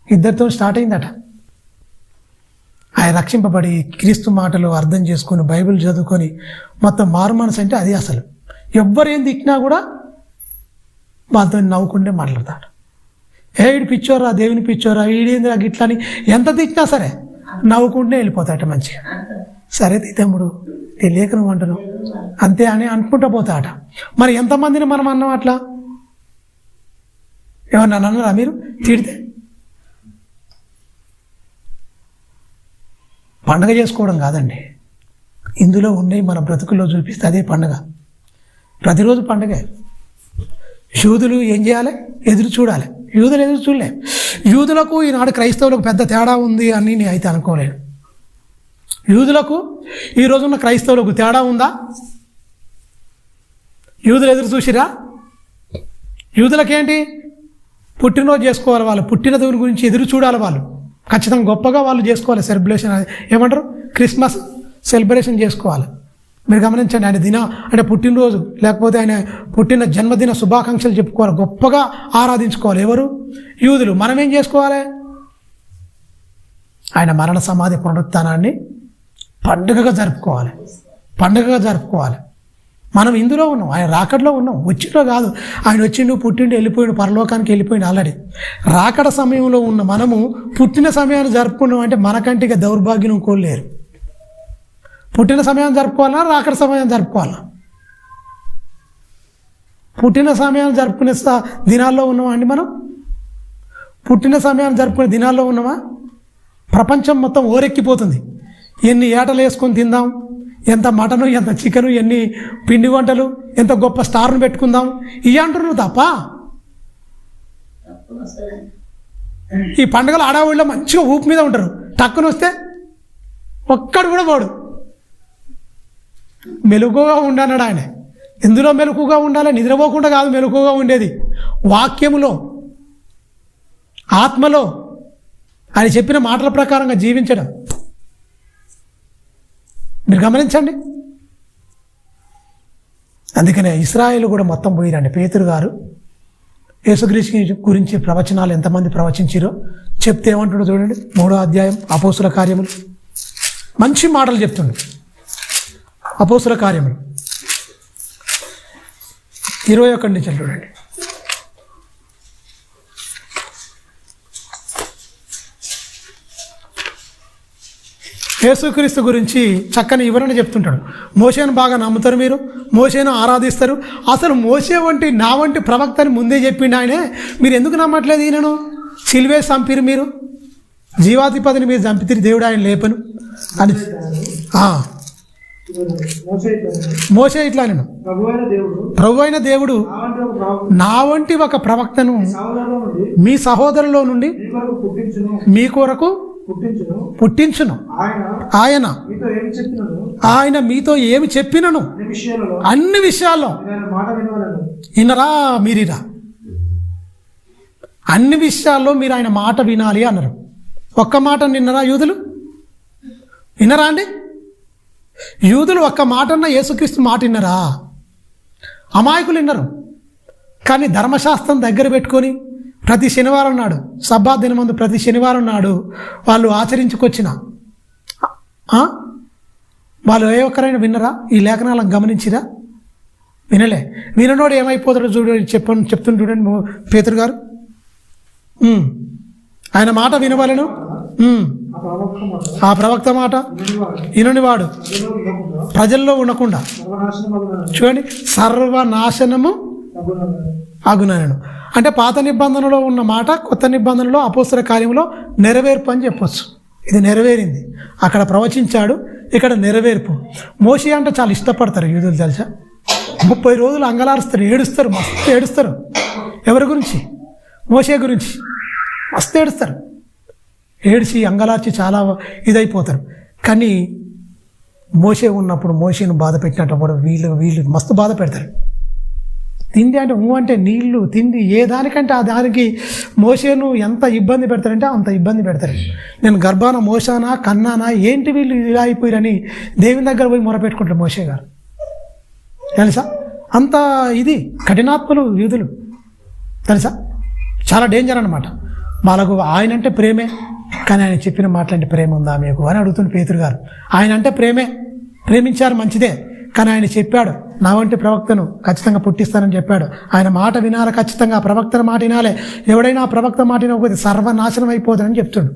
ఇద్దరితో స్టార్ట్ అయిందట. ఆయన రక్షింపబడి క్రీస్తు మాటలు అర్థం చేసుకొని బైబిల్ చదువుకొని మొత్తం మారు మనసు అంటే అది. అసలు ఎవ్వరేం తిట్టినా కూడా వాళ్ళతో నవ్వుకుంటే మాట్లాడతాడు. ఈడు పిచ్చోరా, దేవుని పిచ్చోరా, ఈడేంద్రా గిట్లని ఎంత తిట్టినా సరే నవ్వుకుంటే వెళ్ళిపోతాట మంచిగా. సరే తమ్ముడు తెలియక నువ్వు అంటున్నావు అంతే అని అనుకుంటూ పోతాట. మరి ఎంతమందిని మనం అన్నాం అట్లా? ఏమన్నా అన్నారా మీరు? తిడితే పండగ చేసుకోవడం కాదండి, ఇందులో ఉన్నాయి మన బ్రతుకుల్లో చూపిస్తే అదే పండగ. ప్రతిరోజు పండగే. యూదులు ఏం చేయాలి? ఎదురు చూడాలి. యూదులు ఎదురు చూడలే. యూదులకు ఈనాడు క్రైస్తవులకు పెద్ద తేడా ఉంది అని నేను అయితే అనుకోలేను. యూదులకు ఈ రోజున్న క్రైస్తవులకు తేడా ఉందా? యూదులు ఎదురు చూసిరా? యూదులకేంటి? పుట్టినరోజు చేసుకోవాలి, వాళ్ళు పుట్టిన దేవుని గురించి ఎదురు చూడాలి. వాళ్ళు ఖచ్చితంగా గొప్పగా వాళ్ళు చేసుకోవాలి. సెలబ్రేషన్ ఏమంటారు, క్రిస్మస్ సెలబ్రేషన్ చేసుకోవాలి. మీరు గమనించండి, ఆయన దిన అంటే పుట్టినరోజు లేకపోతే ఆయన పుట్టిన జన్మదిన శుభాకాంక్షలు చెప్పుకోవాలి, గొప్పగా ఆరాధించుకోవాలి. ఎవరు? యూదులు. మనం ఏం చేసుకోవాలి? ఆయన మరణ సమాధి పునరుత్థానాన్ని పండుగగా జరుపుకోవాలి. మనం ఇందులో ఉన్నాం, ఆయన రాకడలో ఉన్నాం, వచ్చిలో కాదు. ఆయన వచ్చిండు, పుట్టిండు, వెళ్ళిపోయిండు, పరలోకానికి వెళ్ళిపోయిండు ఆల్రెడీ. రాకడ సమయంలో ఉన్న మనము పుట్టిన సమయాన్ని జరుపుకున్నాం అంటే మనకంటే ఇక దౌర్భాగ్యం ఇంకోలేరు. పుట్టిన సమయాన్ని జరుపుకోవాలా, రాకడ సమయాన్ని జరుపుకోవాలా? పుట్టిన సమయాన్ని జరుపుకునే దినాల్లో ఉన్నామా అండి మనం? పుట్టిన సమయాన్ని జరుపుకునే దినాల్లో ఉన్నామా? ప్రపంచం మొత్తం ఓరెక్కిపోతుంది. ఎన్ని ఏటలు వేసుకొని తిందాం, ఎంత మటను, ఎంత చికెను, ఎన్ని పిండి వంటలు, ఎంత గొప్ప స్టార్ను పెట్టుకుందాం ఇవి అంటున్నారు తప్ప ఈ పండుగలు ఆడవాళ్ళు మంచిగా ఊపు మీద ఉంటారు. టక్కున వస్తే ఒక్కడు కూడా పోడు. మెలకుగా ఉండన్నాడు ఆయన. ఎందులో మెలకుగా ఉండాలి? నిద్రపోకుండా కాదు మెలకుగా ఉండేది, వాక్యములో, ఆత్మలో ఆయన చెప్పిన మాటల ప్రకారంగా జీవించడం. మీరు గమనించండి. అందుకనే ఇశ్రాయేలు కూడా మొత్తం పోయిరండి. పేతురు గారు యేసుక్రీస్తు గురించి ప్రవచనాలు ఎంతమంది ప్రవచించారో చెప్తే ఏమంటాడో చూడండి. 3వ అధ్యాయం అపోస్తుల కార్యములు, మంచి మాటలు చెప్తుండు. అపోస్తుల కార్యములు 21 నుంచి చూడండి. యేసుక్రీస్తు గురించి చక్కని వివరణ చెప్తుంటాడు. మోషేను బాగా నమ్ముతారు మీరు, మోషేను ఆరాధిస్తారు. అసలు మోషే వంటి నా వంటి ప్రవక్తని ముందే చెప్పిండు ఆయనే, మీరు ఎందుకు నమ్మట్లేదు? ఈయనను సిలువే చంపిరు, మీరు జీవాధిపతిని మీరు చంపితే దేవుడు ఆయన లేపను అని మోషే ఇట్లా నేను ప్రభు అయిన దేవుడు నా వంటి ఒక ప్రవక్తను మీ సహోదరులో నుండి మీ కొరకు పుట్టించును. ఆయన మీతో ఏమి చెప్పినను అన్ని విషయాల్లో వినరా మీరిరా, అన్ని విషయాల్లో మీరు ఆయన మాట వినాలి అన్నారు. ఒక్క మాట విన్నరా యూదులు? వినరా అండి? యూదులు ఒక్క మాట అన్న యేసుక్రీస్తు మాట విన్నరా? అమాయకులు విన్నారు. కానీ ధర్మశాస్త్రం దగ్గర పెట్టుకొని ప్రతి శనివారం నాడు, సబ్బాత్ దినమందు ప్రతి శనివారం నాడు వాళ్ళు ఆచరించుకొచ్చిన వాళ్ళు ఏ ఒక్కరైనా విన్నరా? ఈ లేఖనాలను గమనించిరా? వినలే. విననోడు ఏమైపోతాడో చూడండి, చెప్తున్న చూడండి పేతురు గారు. ఆయన మాట వినవలెను, ఆ ప్రవక్త మాట విననివాడు ప్రజల్లో ఉండకుండా చూడండి సర్వనాశనము అగునను. అంటే పాత నిబంధనలో ఉన్న మాట కొత్త నిబంధనలో అపోస్తల కార్యంలో నెరవేర్పు అని చెప్పొచ్చు. ఇది నెరవేరింది. అక్కడ ప్రవచించాడు, ఇక్కడ నెరవేర్పు. మోషే అంటే చాలా ఇష్టపడతారు యూదులు తెలుసా. 30 రోజులు అంగలారుస్తారు, ఏడుస్తారు, మస్తు ఏడుస్తారు. ఎవరి గురించి? మోషే గురించి మస్తు ఏడుస్తారు. ఏడిచి అంగలార్చి చాలా ఇదైపోతారు. కానీ మోషే ఉన్నప్పుడు మోషేను బాధ పెట్టినప్పుడు వీళ్ళు మస్తు బాధ పెడతారు. తిండి అంటే అంటే నీళ్లు తిండి ఏ దానికంటే ఆ దానికి మోషేను ఎంత ఇబ్బంది పెడతారంటే అంత ఇబ్బంది పెడతారు. నేను గర్భాన మోసానా కన్నానా ఏంటి వీళ్ళు ఇలా అయిపోయారని దేవుని దగ్గర పోయి మొరపెట్టుకుంటారు మోషే గారు తెలుసా. అంత ఇది కఠినాత్మలు యూదులు తెలుసా. చాలా డేంజర్ అనమాట వాళ్ళకు. ఆయన అంటే ప్రేమే, కానీ ఆయన చెప్పిన మాటలంటే ప్రేమ ఉందా మీకు అని అడుగుతుంది పేతురు గారు. ఆయన అంటే ప్రేమే, ప్రేమించారు మంచిదే, కానీ ఆయన చెప్పాడు నా వంటి ప్రవక్తను ఖచ్చితంగా పుట్టిస్తానని చెప్పాడు. ఆయన మాట వినాలి, ఖచ్చితంగా ఆ ప్రవక్తన మాట వినాలి. ఎవడైనా ఆ ప్రవక్త మాట వినకపోతే సర్వనాశనం అయిపోతుందని చెప్తుండు.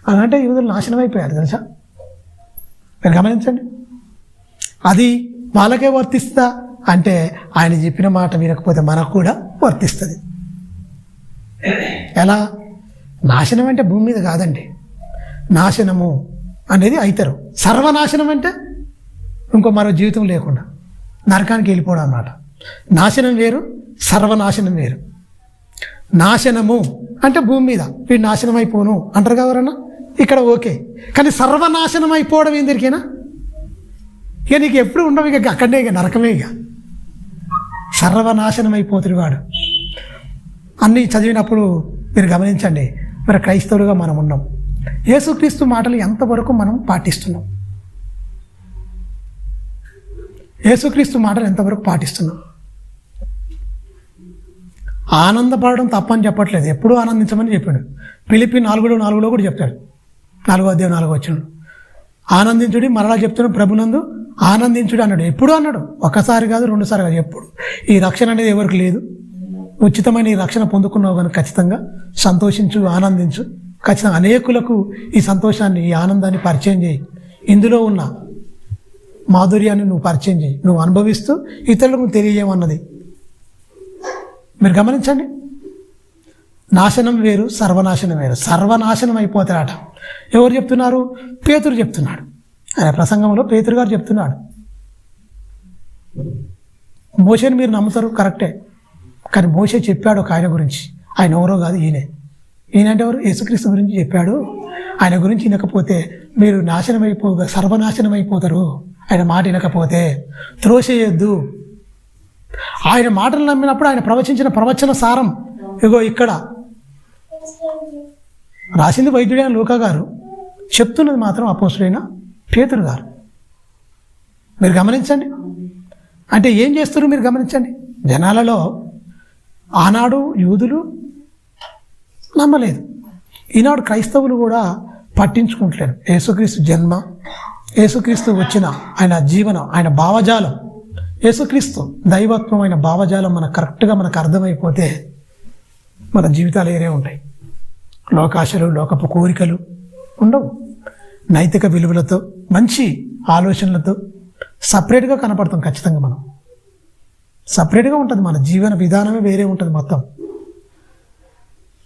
అలాంటే యూదులు నాశనం అయిపోయారు తెలుసా. మీరు గమనించండి. అది వాళ్ళకే వర్తిస్తుందా అంటే ఆయన చెప్పిన మాట వినకపోతే మనకు కూడా వర్తిస్తుంది. ఎలా? నాశనం అంటే భూమి మీద కాదండి. నాశనము అనేది అవుతారు. సర్వనాశనం అంటే ఇంకో మరో జీవితం లేకుండా నరకానికి వెళ్ళిపోవడం అన్నమాట. నాశనం వేరు, సర్వనాశనం వేరు. నాశనము అంటే భూమి మీద వీడు నాశనం అయిపోను అంటారు కదా ఎవరన్నా, ఇక్కడ ఓకే. కానీ సర్వనాశనం అయిపోవడం ఏం దొరికేనా? ఇక నీకు ఎప్పుడు ఉండవు, ఇక అక్కడనే ఇక నరకమే. ఇక సర్వనాశనం అయిపోతుంది వాడు. అన్నీ చదివినప్పుడు మీరు గమనించండి. మరి క్రైస్తవులుగా మనం ఉన్నాం. యేసుక్రీస్తు మాటలు ఎంతవరకు మనం పాటిస్తున్నాం? యేసుక్రీస్తు మాటలు ఎంతవరకు పాటిస్తున్నాం? ఆనందపడడం తప్పని చెప్పట్లేదు, ఎప్పుడూ ఆనందించమని చెప్పాడు. ఫిలిప్పీ 4:4 కూడా చెప్తాడు. 4వ అధ్యాయం 4వ వచనం ఆనందించుడి. మరలా చెప్తున్నాడు ప్రభునందు ఆనందించుడు అన్నాడు. ఎప్పుడు అన్నాడు? ఒక్కసారి కాదు, 2 సార్లు కాదు, ఎప్పుడు. ఈ రక్షణ అనేది ఎవరికి లేదు. ఉచితమైన ఈ రక్షణ పొందుకున్నావు కనుక ఖచ్చితంగా సంతోషించు, ఆనందించు. ఖచ్చితంగా అనేకులకు ఈ సంతోషాన్ని, ఈ ఆనందాన్ని పరిచయం చేయి. ఇందులో ఉన్న మాధుర్యాన్ని నువ్వు పరిచయం చేయి. నువ్వు అనుభవిస్తూ ఇతరులకు తెలియజేయమన్నది. మీరు గమనించండి. నాశనం వేరు, సర్వనాశనం వేరు. సర్వనాశనం అయిపోతారట. ఎవరు చెప్తున్నారు? పేతురు చెప్తున్నాడు. ఆయన ప్రసంగంలో పేతురు గారు చెప్తున్నాడు. మోషేని మీరు నమ్ముతారు, కరెక్టే. కానీ మోషే చెప్పాడు ఒక ఆయన గురించి. ఆయన ఎవరో కాదు, ఈయనే. ఈయనంటే ఎవరు? యేసుక్రీస్తు గురించి చెప్పాడు. ఆయన గురించి వినకపోతే మీరు సర్వనాశనం అయిపోతారు. ఆయన మాట వినకపోతే త్రోసేయొద్దు. ఆయన మాటలు నమ్మినప్పుడు ఆయన ప్రవచించిన ప్రవచన సారం ఇగో ఇక్కడ రాసింది వైద్యుడైన లూకా గారు, చెప్తున్నది మాత్రం అపోస్తులైన పేతురు గారు. మీరు గమనించండి. అంటే ఏం చేస్తారు మీరు గమనించండి. జనాలలో ఆనాడు యూదులు నమ్మలేదు, ఈనాడు క్రైస్తవులు కూడా పట్టించుకుంటలేరు. యేసుక్రీస్తు జన్మ, యేసుక్రీస్తు వచ్చిన ఆయన జీవనం, ఆయన భావజాలం, యేసుక్రీస్తు దైవత్వమైన భావజాలం మనకు కరెక్ట్గా మనకు అర్థమైపోతే మన జీవితాలు ఏరే ఉంటాయి. లోకాశలు, లోకపు కోరికలు ఉండవు. నైతిక విలువలతో, మంచి ఆలోచనలతో సపరేట్గా కనపడతాం. ఖచ్చితంగా మనం సపరేట్గా ఉంటుంది. మన జీవన విధానమే వేరే ఉంటుంది, మొత్తం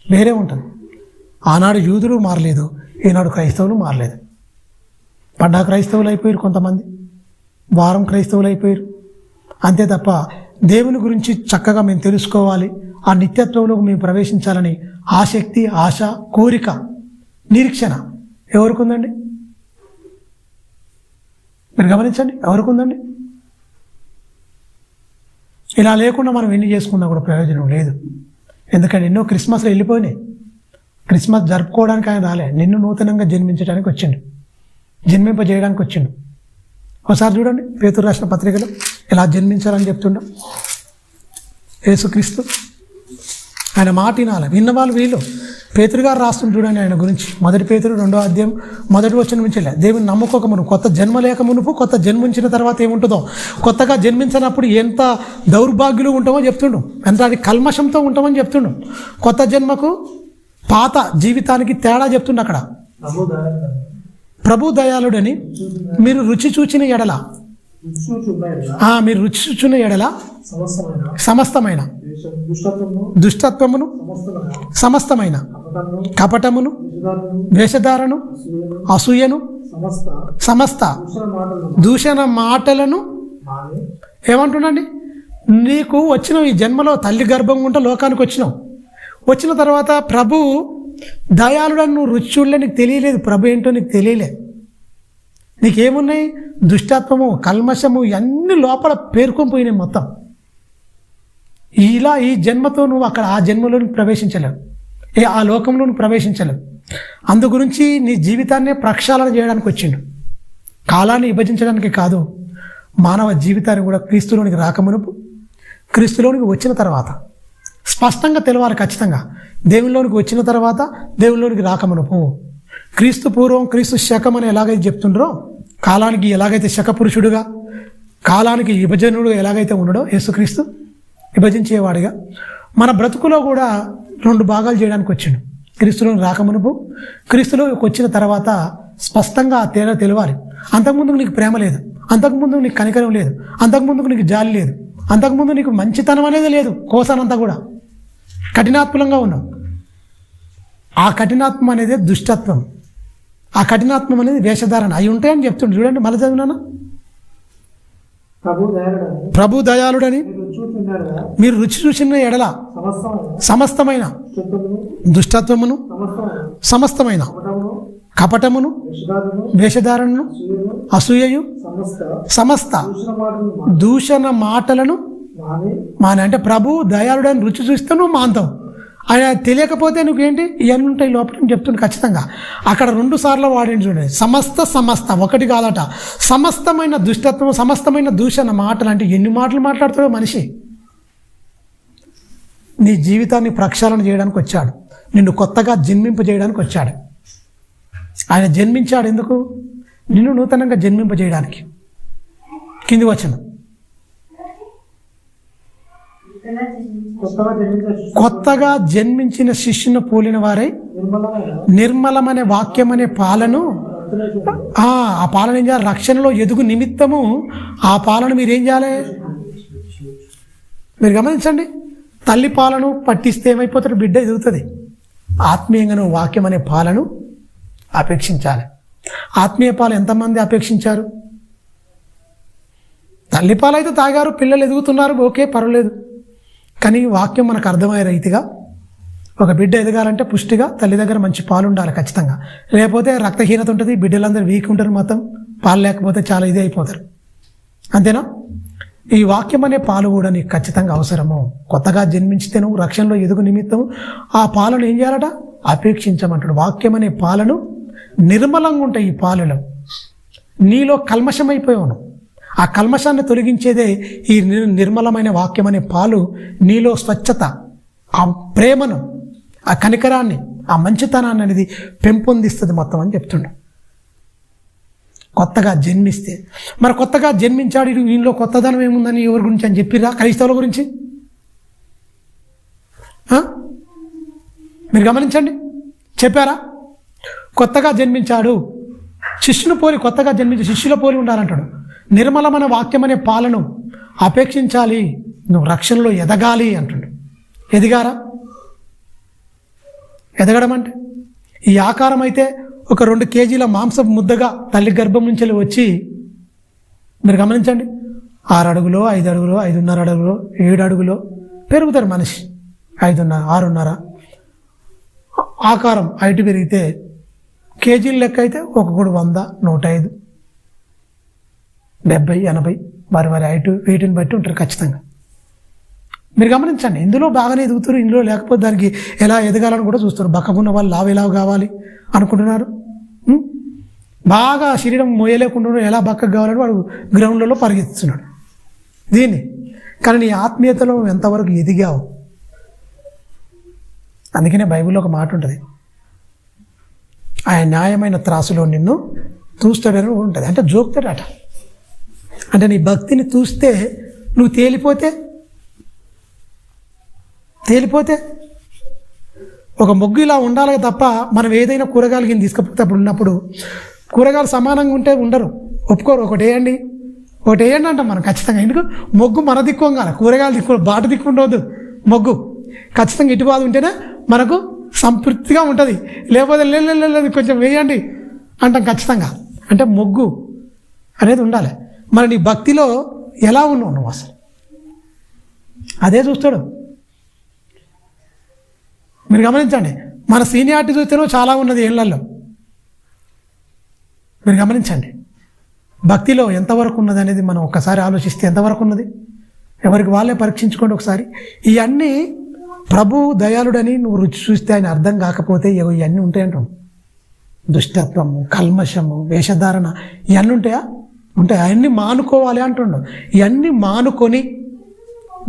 వేరే ఉంటుంది. ఆనాడు యూదులు మారలేదు, ఈనాడు క్రైస్తవులు మారలేదు. పడ్డా క్రైస్తవులు అయిపోయారు, కొంతమంది వారం క్రైస్తవులు అయిపోయారు. అంతే తప్ప దేవుని గురించి చక్కగా మేము తెలుసుకోవాలి, ఆ నిత్యత్వంలోకి మేము ప్రవేశించాలని ఆసక్తి, ఆశ, కోరిక, నిరీక్షణ ఎవరికి ఉందండి? మీరు గమనించండి, ఎవరికి ఉందండి? ఇలా లేకుండా మనం ఎన్ని చేసుకున్నా కూడా ప్రయోజనం లేదు. ఎందుకంటే ఎన్నో క్రిస్మస్లో వెళ్ళిపోయినాయి. క్రిస్మస్ జరుపుకోవడానికి ఆయన రాలే, నిన్ను నూతనంగా జన్మించడానికి వచ్చిండు, జన్మింపజేయడానికి వచ్చిండు. ఒకసారి చూడండి పేతురు రాసిన పత్రికలో ఎలా జన్మించాలని చెప్తుండ యేసుక్రీస్తు. ఆయన మాట వినాలి, విన్నవాళ్ళు వీళ్ళు. పేతురు గారు రాస్తుంది చూడండి ఆయన గురించి. 1 పేతురు 2వ అధ్యాయం 1వ వచనం నుంచి, దేవుని నమ్ముకోక మునుపు, కొత్త జన్మ లేక మునుపు, కొత్త జన్మించిన తర్వాత ఏముంటుందో, కొత్తగా జన్మించినప్పుడు ఎంత దౌర్భాగ్యులు ఉంటామో చెప్తుండు, ఎంత అది కల్మషంతో ఉంటామని చెప్తుండు. కొత్త జన్మకు పాత జీవితానికి తేడా చెప్తుండు అక్కడ. ప్రభు దయాళుడని మీరు రుచి చూచిన ఎడల, మీరు రుచి చూచిన ఎడల సమస్తమైన దుష్టత్వమును, సమస్తమైన కపటమును, వేషధారను, అసూయను, సమస్త దూషణ మాటలను ఏమంటున్నాండి? నీకు వచ్చిన ఈ జన్మలో తల్లి గర్భం ఉంటే లోకానికి వచ్చిన తర్వాత ప్రభు దయాళుడని నువ్వు రుచి చూడలే, నీకు తెలియలేదు ప్రభు ఏంటో, నీకు తెలియలే. నీకేమున్నాయి? దుష్టత్వము, కల్మషము ఇవన్నీ లోపల పేర్కొని పోయినాయి మొత్తం. ఇలా ఈ జన్మతో నువ్వు అక్కడ ఆ జన్మలోని ప్రవేశించలేవు, ఆ లోకంలోని ప్రవేశించలేవు. అందు గురించి నీ జీవితాన్నే ప్రక్షాళన చేయడానికి వచ్చిండు. కాలాన్ని విభజించడానికి కాదు, మానవ జీవితాన్ని కూడా క్రీస్తులోనికి రాకమునుపు, క్రీస్తులోనికి వచ్చిన తర్వాత స్పష్టంగా తెలవాలి. ఖచ్చితంగా దేవునిలోనికి వచ్చిన తర్వాత, దేవునిలోనికి రాకమునుపు, క్రీస్తు పూర్వం, క్రీస్తు శకం అని ఎలాగైతే చెప్తుండ్రో, కాలానికి ఎలాగైతే శక పురుషుడుగా, కాలానికి విభజనుడుగా ఎలాగైతే ఉన్నాడో యేసుక్రీస్తు విభజించేవాడిగా, మన బ్రతుకులో కూడా 2 భాగాలు చేయడానికి వచ్చిండు. క్రీస్తులోకి రాకమునుపు, క్రీస్తులోకి వచ్చిన తర్వాత స్పష్టంగా ఆ తేడా తెలియాలి. అంతకుముందుకు నీకు ప్రేమ లేదు, అంతకుముందు నీకు కనికరం లేదు, అంతకుముందుకు నీకు జాలి లేదు, అంతకుముందు నీకు మంచితనం అనేది లేదు, కోసానంతా కూడా కఠినాత్మలంగా ఉన్నాం. ఆ కఠినాత్మ అనేది దుష్టత్వం, ఆ కఠినాత్మం అనేది వేషధారణ అవి ఉంటాయని చెప్తుండ్రు. చూడండి మళ్ళీ చదివినాను. ప్రభు దయాళుడని మీరు రుచి చూసిన ఎడల సమస్తమైన దుష్టత్వమును, సమస్తమైన కపటమును, వేషధారణను, అసూయయు, సమస్త దూషణ మాటలను మానే. అంటే ప్రభు దయాళుడని రుచి చూస్తే నువ్వు మాంతావు, ఆయన తెలియకపోతే నువ్వేంటి ఇవన్నీ ఉంటాయి లోపల అని చెప్తుంది. ఖచ్చితంగా అక్కడ 2 సార్లు వాడండి చూడండి. సమస్త ఒకటి కాదట, సమస్తమైన దుష్టత్వం, సమస్తమైన దూషణ మాటలు. అంటే ఎన్ని మాటలు మాట్లాడుతాడో మనిషి. నీ జీవితాన్ని ప్రక్షాళన చేయడానికి వచ్చాడు, నిన్ను కొత్తగా జన్మింపజేయడానికి వచ్చాడు. ఆయన జన్మించాడు ఎందుకు? నిన్ను నూతనంగా జన్మింపజేయడానికి. కింది వచనం, కొత్తగా జన్మించిన శిష్యును పోలిన వారై నిర్మలమనే వాక్యం అనే పాలను, ఆ పాలన ఏం చేయాలి? రక్షణలో ఎదుగు నిమిత్తము ఆ పాలన మీరేం చేయాలి? మీరు గమనించండి. తల్లి పాలను పట్టిస్తే ఏమైపోతాడు? బిడ్డ ఎదుగుతుంది. ఆత్మీయంగా నువ్వు వాక్యం అనే పాలను అపేక్షించాలి. ఆత్మీయ పాలు ఎంతమంది అపేక్షించారు? తల్లి పాలు అయితే తాగారు, పిల్లలు ఎదుగుతున్నారు, ఓకే పర్వాలేదు. కానీ వాక్యం మనకు అర్థమయ్యే రీతిగా ఒక బిడ్డ ఎదగాలంటే పుష్టిగా తల్లి దగ్గర మంచి పాలు ఉండాలి ఖచ్చితంగా. లేకపోతే రక్తహీనత ఉంటుంది, బిడ్డలందరూ వీక్ ఉంటారు, మొత్తం పాలు లేకపోతే చాలా ఇదే అయిపోతారు. అంతేనా? ఈ వాక్యం అనే పాలు కూడా నీకు ఖచ్చితంగా అవసరము. కొత్తగా జన్మించితే నువ్వు రక్షణలో ఎదుగు నిమిత్తము ఆ పాలను ఏం చేయాలట? అపేక్షించమంటాడు. వాక్యం అనే పాలను నిర్మలంగా ఉంటాయి. ఈ పాలలో నీలో కల్మషమైపోయావు. ఆ కల్మషాన్ని తొలగించేదే ఈ నిర్మలమైన వాక్యం అనే పాలు. నీలో స్వచ్ఛత, ఆ ప్రేమను, ఆ కనికరాన్ని, ఆ మంచితనాన్ని అనేది పెంపొందిస్తుంది మొత్తం అని చెప్తుండ. కొత్తగా జన్మిస్తే మరి కొత్తగా జన్మించాడు వీళ్ళలో కొత్తదనం ఏముందని ఎవరి గురించి అని చెప్పిరా? క్రైస్తవుల గురించి. మీరు గమనించండి, చెప్పారా? కొత్తగా జన్మించాడు, శిష్యుని పోలి కొత్తగా జన్మించి శిష్యుల పోలి ఉండాలంటాడు. నిర్మలమైన వాక్యం అనే పాలను అపేక్షించాలి, నువ్వు రక్షణలో ఎదగాలి అంటాడు. ఎదిగారా? ఎదగడం అంటే ఈ ఆకారం అయితే ఒక 2 కేజీల మాంసం ముద్దగా తల్లి గర్భం నుంచి వచ్చి, మీరు గమనించండి, 6 అడుగులో 5 అడుగులో 5.5 అడుగులో 7 అడుగులో పెరుగుతారు మనిషి. 5.5 6.5 ఆకారం హైట్ పెరిగితే కేజీల లెక్క అయితే ఒక్కొక్కడు 100 105 70 80 వారి హైట్ వెయిట్ని బట్టి ఉంటారు ఖచ్చితంగా. మీరు గమనించండి, ఇందులో బాగానే ఎదుగుతారు, ఇందులో లేకపోతే దానికి ఎలా ఎదగాలని కూడా చూస్తారు. బక్కకున్న వాళ్ళు లావు ఎలా కావాలి అనుకుంటున్నారు, బాగా శరీరం మోయలేకుండా ఎలా బక్కకు కావాలని వాడు గ్రౌండ్లలో పరిగెత్తుతున్నాడు దీన్ని. కానీ నీ ఆత్మీయతలో ఎంతవరకు ఎదిగావు? అందుకనే బైబిల్లో ఒక మాట ఉంటుంది, ఆయన న్యాయమైన త్రాసులో నిన్ను తూస్తాడని ఉంటుంది. అంటే జోక్తాడట. అంటే నీ భక్తిని చూస్తే నువ్వు తేలిపోతే ఒక మొగ్గు ఇలా ఉండాలి తప్ప మనం ఏదైనా కూరగాయలు కింద తీసుకపోతే అప్పుడు ఉన్నప్పుడు కూరగాయలు సమానంగా ఉంటే ఉండరు, ఒప్పుకోరు. ఒకటి వేయండి అంటాం మనం ఖచ్చితంగా. ఎందుకు? మొగ్గు మన దిక్కోగాలి, కూరగాయలు దిక్కు బాట దిక్కు ఉండవద్దు. మొగ్గు ఖచ్చితంగా ఇటు బాధ ఉంటేనే మనకు సంతృప్తిగా ఉంటుంది. లేకపోతే లేదు కొంచెం వేయండి అంటాం ఖచ్చితంగా. అంటే మొగ్గు అనేది ఉండాలి. మరి నీ భక్తిలో ఎలా ఉన్నావు నువ్వు అసలు? అదే చూస్తాడు. మీరు గమనించండి, మన సీనియారిటీ చూస్తేనో చాలా ఉన్నది ఏళ్లలో. మీరు గమనించండి, భక్తిలో ఎంతవరకు ఉన్నది అనేది మనం ఒక్కసారి ఆలోచిస్తే ఎంతవరకు ఉన్నది ఎవరికి వాళ్ళే పరీక్షించుకోండి ఒకసారి. ఇవన్నీ ప్రభు దయాళుడని నువ్వు రుచి చూస్తే ఆయన అర్థం కాకపోతే ఇవన్నీ ఉంటాయంటాం. దుష్టత్వము, కల్మషము, వేషధారణ ఇవన్నీ ఉంటాయా? ఉంటాయి. అవన్నీ మానుకోవాలి అంటుండు. ఇవన్నీ మానుకొని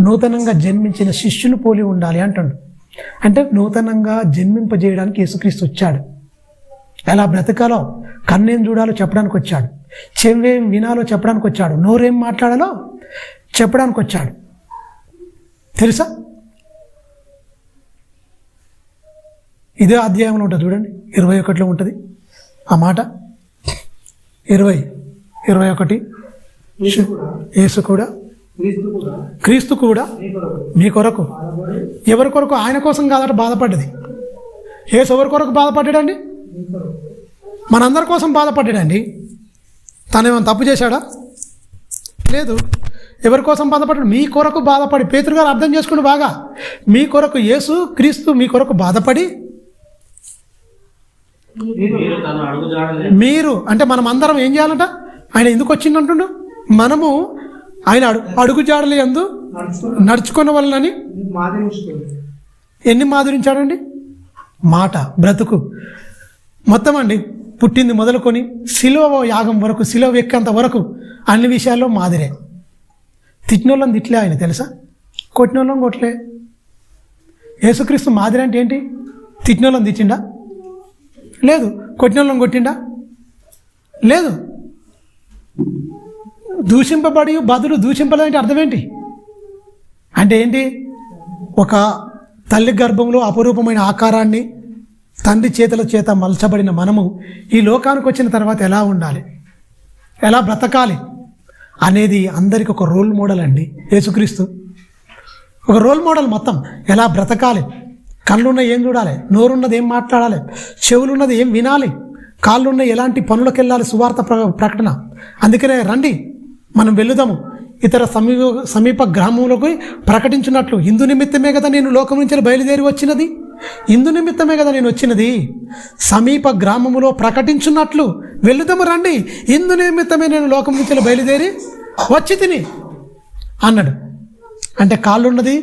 నూతనంగా జన్మించిన శిష్యుని పోలి ఉండాలి అంటుండు. అంటే నూతనంగా జన్మింపజేయడానికి యేసుక్రీస్తు వచ్చాడు. ఎలా బ్రతకాలో, కన్నేం చూడాలో చెప్పడానికి వచ్చాడు, చెవేం వినాలో చెప్పడానికి వచ్చాడు, నోరేం మాట్లాడాలో చెప్పడానికి వచ్చాడు. తెలుసా? ఇదే అధ్యాయంలో ఉంటుంది చూడండి, 21లో ఉంటుంది ఆ మాట. 21 యేసు కూడా క్రీస్తు కూడా మీ కొరకు. ఎవరి కొరకు? ఆయన కోసం కాదట బాధపడ్డది. యేసు ఎవరి కొరకు బాధపడ్డాడండి? మనందరి కోసం బాధపడ్డాడండి. తనేమైనా తప్పు చేశాడా? లేదు. ఎవరి కోసం బాధపడ్డాడు? మీ కొరకు బాధపడి. పేతురు గారు అర్థం చేసుకుని బాగా, మీ కొరకు యేసు క్రీస్తు మీ కొరకు బాధపడి, మీరు అంటే మనం అందరం ఏం చేయాలంట? ఆయన ఎందుకు వచ్చిందంటుండు? మనము ఆయన అడుగు జాడలు యందు నడుచుకున్న వాళ్ళని ఎన్ని మాదిరించాడండి? మాట, బ్రతుకు మొత్తం అండి. పుట్టింది మొదలుకొని శిలువ యాగం వరకు, శిలువ ఎక్కేంత వరకు అన్ని విషయాల్లో మాదిరే. తిట్టినోళ్ళని తిట్లే ఆయన, తెలుసా? కొట్టినోళ్ళని కొట్టలే. యేసుక్రీస్తు మాదిరి అంటే ఏంటి? తిట్టినోళ్ళని తిట్టిండా? లేదు. కొట్టినోళ్ళని కొట్టిండా? లేదు. దూషింపబడి బదులు దూషింపలేదంటే అర్థం ఏంటి? అంటే ఏంటి? ఒక తల్లి గర్భంలో అపరూపమైన ఆకారాన్ని తండ్రి చేతుల చేత మలచబడిన మనము ఈ లోకానికి వచ్చిన తర్వాత ఎలా ఉండాలి, ఎలా బ్రతకాలి అనేది అందరికి ఒక రోల్ మోడల్ అండి యేసుక్రీస్తు. ఒక రోల్ మోడల్. మొత్తం ఎలా బ్రతకాలి, కళ్ళున్నది ఏం చూడాలి, నోరున్నది ఏం మాట్లాడాలి, చెవులున్నది ఏం వినాలి, కాళ్ళున్న ఎలాంటి పనులకు వెళ్ళాలి, సువార్త ప్రకటన. అందుకనే రండి మనం వెళుదాము ఇతర సమీప గ్రామంలోకి ప్రకటించినట్లు. ఇందు నిమిత్తమే కదా నేను లోకం నుంచి బయలుదేరి వచ్చినది. ఇందు నిమిత్తమే కదా నేను వచ్చినది. సమీప గ్రామములో ప్రకటించున్నట్లు వెళుదాము రండి. ఇందు నిమిత్తమే నేను లోకం నుంచి బయలుదేరి వచ్చి తిని అన్నాడు. అంటే కాళ్ళున్నది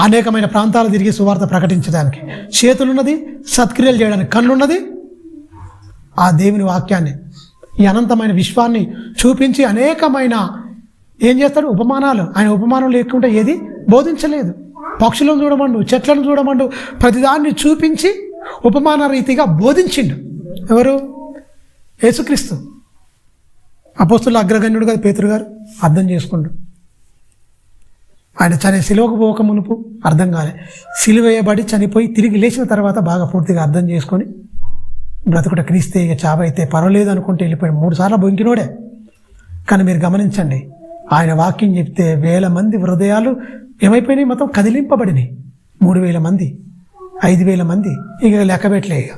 అనేకమైన ప్రాంతాలు తిరిగి సువార్త ప్రకటించడానికి, చేతులున్నది సత్క్రియలు చేయడానికి, కళ్ళున్నది ఆ దేవుని వాక్యాన్ని, ఈ అనంతమైన విశ్వాన్ని చూపించి అనేకమైన ఏం చేస్తాడు? ఉపమానాలు. ఆయన ఉపమానం లేకుంటే ఏది బోధించలేదు. పక్షులను చూడమండు, చెట్లను చూడమండు, ప్రతిదాన్ని చూపించి ఉపమాన రీతిగా బోధించిండు. ఎవరు? యేసుక్రీస్తు. అపోస్తుల అగ్రగణ్యుడు కదా పేతురు గారు. అర్థం చేసుకుండు. ఆయన సిలువకు పోక మునుపు అర్థం కాలే, సిలువేయబడి చనిపోయి తిరిగి లేచిన తర్వాత బాగా పూర్తిగా అర్థం చేసుకొని బ్రతుకుట క్రీస్తే, ఇక చావైతే పర్వాలేదు అనుకుంటే వెళ్ళిపోయాడు. 3 సార్లు బొంకినోడే. కానీ మీరు గమనించండి, ఆయన వాక్యం చెప్తే 1000 మంది హృదయాలు ఏమైపోయినాయి? మొత్తం కదిలింపబడినాయి. 3000 మంది, 5000 మంది, ఇక లెక్కబెట్టలే. ఇక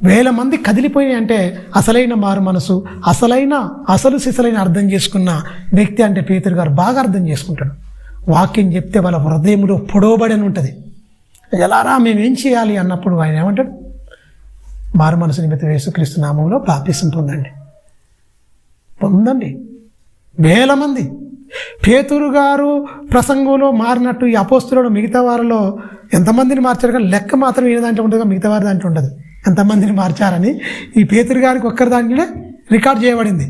1000 మంది కదిలిపోయినాయి అంటే అసలైన మారు మనసు, అసలు సిసలైన అర్థం చేసుకున్న వ్యక్తి అంటే పేతురు గారు బాగా అర్థం చేసుకుంటాడు. వాక్యం చెప్తే వాళ్ళ హృదయంలో పొడవబడి అని ఉంటుంది. ఎలారా మేమేం చేయాలి అన్నప్పుడు ఆయన ఏమంటాడు? మారు మనసు నిమిత్తం యేసుక్రీస్తు నామంలో బాప్తిసం పొందండి. 1000 మంది. పేతురు గారు ప్రసంగంలో మారినట్టు ఈ అపోస్తులు మిగతా వారిలో ఎంతమందిని మార్చారు? కానీ లెక్క మాత్రం ఏ దాంట్లో ఉంటుంది, మిగతా వారి దాంట్లో ఉండదు. ఎంతమందిని మార్చారని ఈ పేతురు గారికి ఒక్కరి దాంట్లోనే రికార్డ్ చేయబడింది.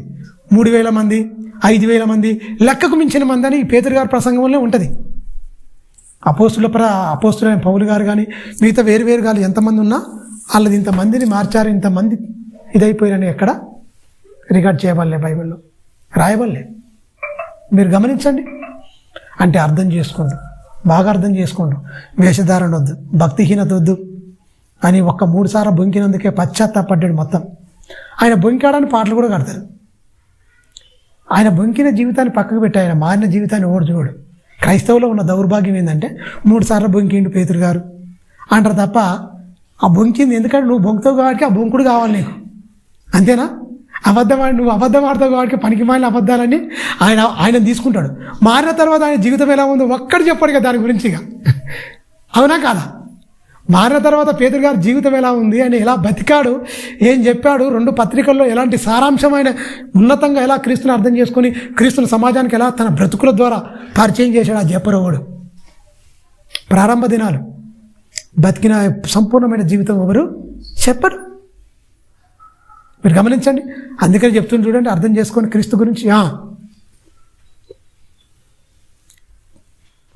3000 మంది, 5000 మంది, లెక్కకు మించిన మంది అని ఈ పేతురు గారి ప్రసంగంలో ఉంటుంది. అపోస్తులైన పౌలు గారు కానీ మిగతా వేరు కానీ ఎంతమంది ఉన్నా వాళ్ళది ఇంతమందిని మార్చారు, ఇంతమంది ఇదైపోయారని ఎక్కడ రికార్డ్ చేయబడలే, బైబిల్లో రాయబడలే. మీరు గమనించండి. అంటే అర్థం చేసుకోండి, బాగా అర్థం చేసుకోండి. వేషధారణ వద్దు, భక్తిహీనత వద్దు అని 3 సార్లు బొంకినందుకే పశ్చాత్తాపడ్డాడు మొత్తం. ఆయన బొంకాడని పాటలు కూడా కడతారు. ఆయన బొంకిన జీవితాన్ని పక్కకు పెట్టి ఆయన మారిన జీవితాన్ని ఓడి చూడు. క్రైస్తవులో ఉన్న దౌర్భాగ్యం ఏంటంటే 3 సార్లు బొంకిండు పేతురు గారు అంటారు తప్ప ఆ బొంకింది ఎందుకంటే నువ్వు బొంకుతావు కాబట్టి ఆ బొంకుడు కావాలి నీకు, అంతేనా? నువ్వు అబద్ధం ఆడతావు కాబట్టి పనికి మాలిన అబద్ధాలని ఆయన తీసుకుంటాడు. మారిన తర్వాత ఆయన జీవితం ఎలా ఉందో ఒక్కడు చెప్పాడు కదా దాని గురించి. అవునా కాదా? మారిన తర్వాత పేతురు గారి జీవితం ఎలా ఉంది, ఆయన ఎలా బతికాడు, ఏం చెప్పాడు, 2 పత్రికల్లో ఎలాంటి సారాంశమైన ఉన్నతంగా ఎలా క్రీస్తుని అర్థం చేసుకొని క్రీస్తుని సమాజానికి ఎలా తన బ్రతుకుల ద్వారా పరిచయం చేశాడు ఆ జపరవుడు. ప్రారంభ దినాలు బతికిన సంపూర్ణమైన జీవితం ఎవరు చెప్పరు. మీరు గమనించండి. అందుకని చెప్తుంది చూడండి, అర్థం చేసుకొని క్రీస్తు గురించి.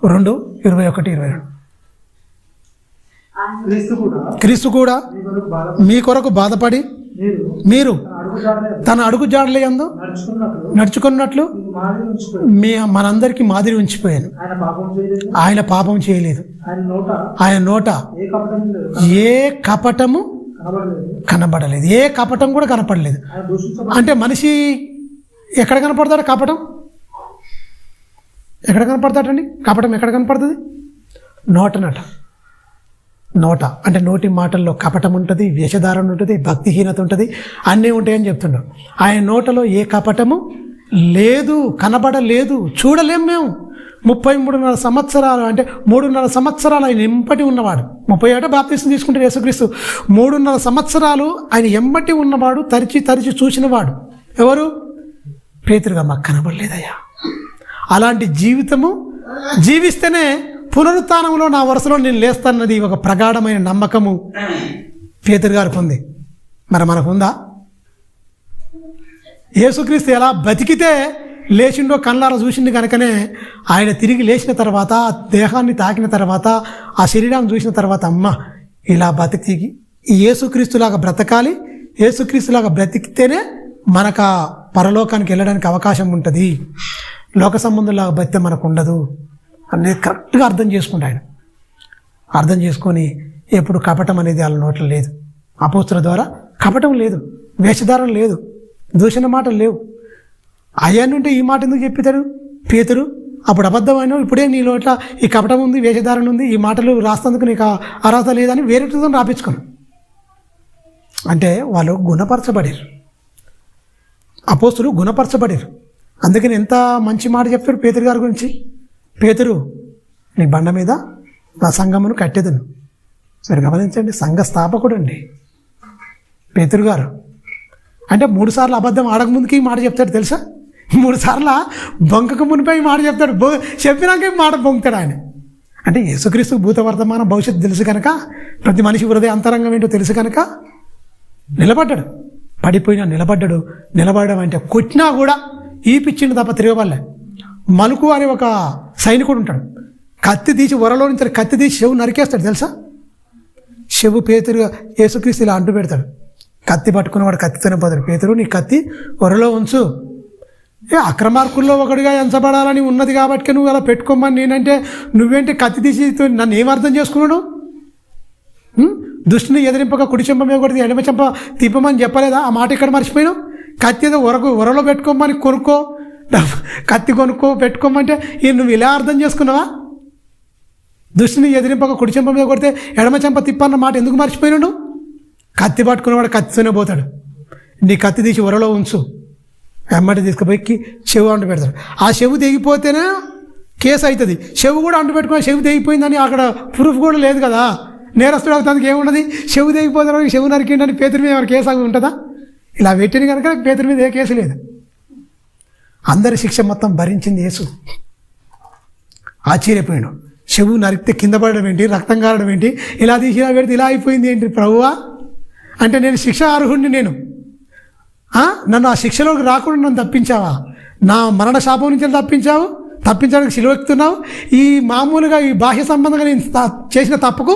2:21-22 క్రీస్తు కూడా మీ కొరకు బాధపడి మీరు తన అడుగు జాడలేందో నడుచుకున్నట్లు మనందరికీ మాదిరి ఉంచిపోయాను. ఆయన పాపం చేయలేదు, ఆయన నోట ఏ కపటము కనబడలేదు, ఏ కపటం కూడా కనపడలేదు. అంటే మనిషి ఎక్కడ కనపడతాడు కపటం? ఎక్కడ కనపడతాడండి కపటం? ఎక్కడ కనపడుతుంది? నోట అంటే నోటి మాటల్లో కపటం ఉంటుంది, వేషధారణ ఉంటుంది, భక్తిహీనత ఉంటుంది, అన్నీ ఉంటాయని చెప్తున్నాడు. ఆయన నోటలో ఏ కపటము లేదు, కనబడలేదు, చూడలేం మేము. 33.5 సంవత్సరాలు అంటే 3.5 సంవత్సరాలు ఆయన ఎంబటి ఉన్నవాడు. 30 బాప్తిసం తీసుకుంటే యేసుక్రీస్తు 3.5 సంవత్సరాలు ఆయన ఎంబటి ఉన్నవాడు, తరిచి చూసినవాడు. ఎవరు? పేతురుగా మాకు కనబడలేదయ్యా. అలాంటి జీవితము జీవిస్తేనే పునరుత్థానంలో నా వరుసలో నేను లేస్తానన్నది ఒక ప్రగాఢమైన నమ్మకము పేతురు గారికి ఉంది. మరి మనకుందా? యేసుక్రీస్తు ఎలా బతికితే లేచిండో కళ్ళారా చూసింది కనుకనే ఆయన తిరిగి లేచిన తర్వాత, దేహాన్ని తాకిన తర్వాత, ఆ శరీరాన్ని చూసిన తర్వాత, అమ్మ ఇలా బతికి యేసుక్రీస్తులాగా బ్రతకాలి, యేసుక్రీస్తులాగా బ్రతికితేనే మనకు పరలోకానికి వెళ్ళడానికి అవకాశం ఉంటుంది, లోక సంబంధంలాగా బతితే మనకు ఉండదు అనేది కరెక్ట్గా అర్థం చేసుకుంటా. ఆయన అర్థం చేసుకొని ఎప్పుడు కపటం అనేది వాళ్ళ నోట్లో లేదు. అపోస్తుల ద్వారా కపటం లేదు, వేషధారణ లేదు, దూషణ మాటలు లేవు. అయ్యానుంటే ఈ మాట ఎందుకు చెప్పితాడు పేతురు? అప్పుడు అబద్ధమైన ఇప్పుడే నీ నోట్ల ఈ కపటం ఉంది, వేషధారణ ఉంది, ఈ మాటలు రాస్తందుకు నీకు అర్హత లేదని వేరేతో రాపించుకోను అంటే వాళ్ళు గుణపరచబడారు. అపోస్తులు గుణపరచబడారు. అందుకని ఎంత మంచి మాట చెప్పారు పేతురు గారి గురించి. పేతురు, నీ బండ మీద నా సంఘమును కట్టెదను. సరే గమనించండి, సంఘ స్థాపకుడు అండి పేతురు గారు. అంటే 3 సార్లు అబద్ధం ఆడకముందుకి ఈ మాట చెప్తాడు తెలుసా? 3 సార్లు బొంకకు మునిపై మాట చెప్తాడు, చెప్పినాక ఈ మాట బొంకుతాడు ఆయన. అంటే యేసుక్రీస్తు భూత వర్తమాన భవిష్యత్తు తెలుసు కనుక, ప్రతి మనిషి హృదయ అంతరంగం ఏంటో తెలుసు కనుక నిలబడ్డాడు. పడిపోయినా నిలబడ్డాడు. నిలబడడం అంటే కొట్టినా కూడా ఈ పిచ్చిండు తప్ప తిరగబడలే. మలుకు అని ఒక సైనికుడు ఉంటాడు, కత్తి తీసి వరలో నుంచి కత్తి తీసి చెవు నరికేస్తాడు తెలుసా. చెవు పేతురు యేసుక్రీస్తు ఇలా అంటూ పెడతాడు, కత్తి పట్టుకున్నవాడు కత్తితోనే పోతాడు. పేతురు నీ కత్తి వరలో ఉంచు, అక్రమార్కుల్లో ఒకటిగా ఎంచబడాలని ఉన్నది కాబట్టి నువ్వు అలా పెట్టుకోమని నేనంటే నువ్వేంటి కత్తి తీసి నన్ను ఏం అర్థం చేసుకున్నాడు? దుష్టిని ఎదిరింపక కుడి చెంప మీద కొడితే ఎడమ చెంప తిప్పమని చెప్పలేదా? ఆ మాట ఇక్కడ మర్చిపోయినావు. కత్తి ఏదో వరలో పెట్టుకోమని కొనుక్కో, కత్తి కొనుక్కో పెట్టుకోమంటే నువ్వు ఇలా అర్థం చేసుకున్నావా? దుష్టిని ఎదిరింపక కుడి చెంప మీద కొడితే ఎడమ చెంప తిప్పన్న మాట ఎందుకు మర్చిపోయినాడు? కత్తి పట్టుకున్నవాడు కత్తితోనే పోతాడు. నీ కత్తి తీసి వరలో ఉంచు, వెమ్మటి తీసుకుపోయి చెవు అంటు పెడతాడు. ఆ చెవు తెగిపోతేనే కేసు అవుతుంది. చెవు కూడా అంటు పెట్టుకుని చెవు తెగిపోయిందని అక్కడ ప్రూఫ్ కూడా లేదు కదా. నేరస్తుడు అవుతానికి ఏమున్నది? చెవు తెగిపోతాడు, చెవు నరికిండని పేతురి మీద ఎవరి కేసు అవి ఉంటుందా? ఇలా పెట్టిన కనుక పేతురి మీద ఏ కేసు లేదు. అందరి శిక్ష మొత్తం భరించింది యేసు. ఆశ్చర్యపోయాడు. చెవు నరికితే కింద పడడం ఏంటి, రక్తం కారడం ఏంటి, ఇలా తీసి ఇలా పెడితే ఇలా అయిపోయింది ఏంటి ప్రభువా అంటే, నేను శిక్ష అర్హుడిని, నేను నన్ను ఆ శిక్షలోకి రాకుండా నన్ను తప్పించావా? నా మరణ శాపం నుంచి తప్పించావు, తప్పించడానికి సిలువెక్కుతున్నావు. ఈ మామూలుగా ఈ బాహ్య సంబంధంగా నేను చేసిన తప్పుకు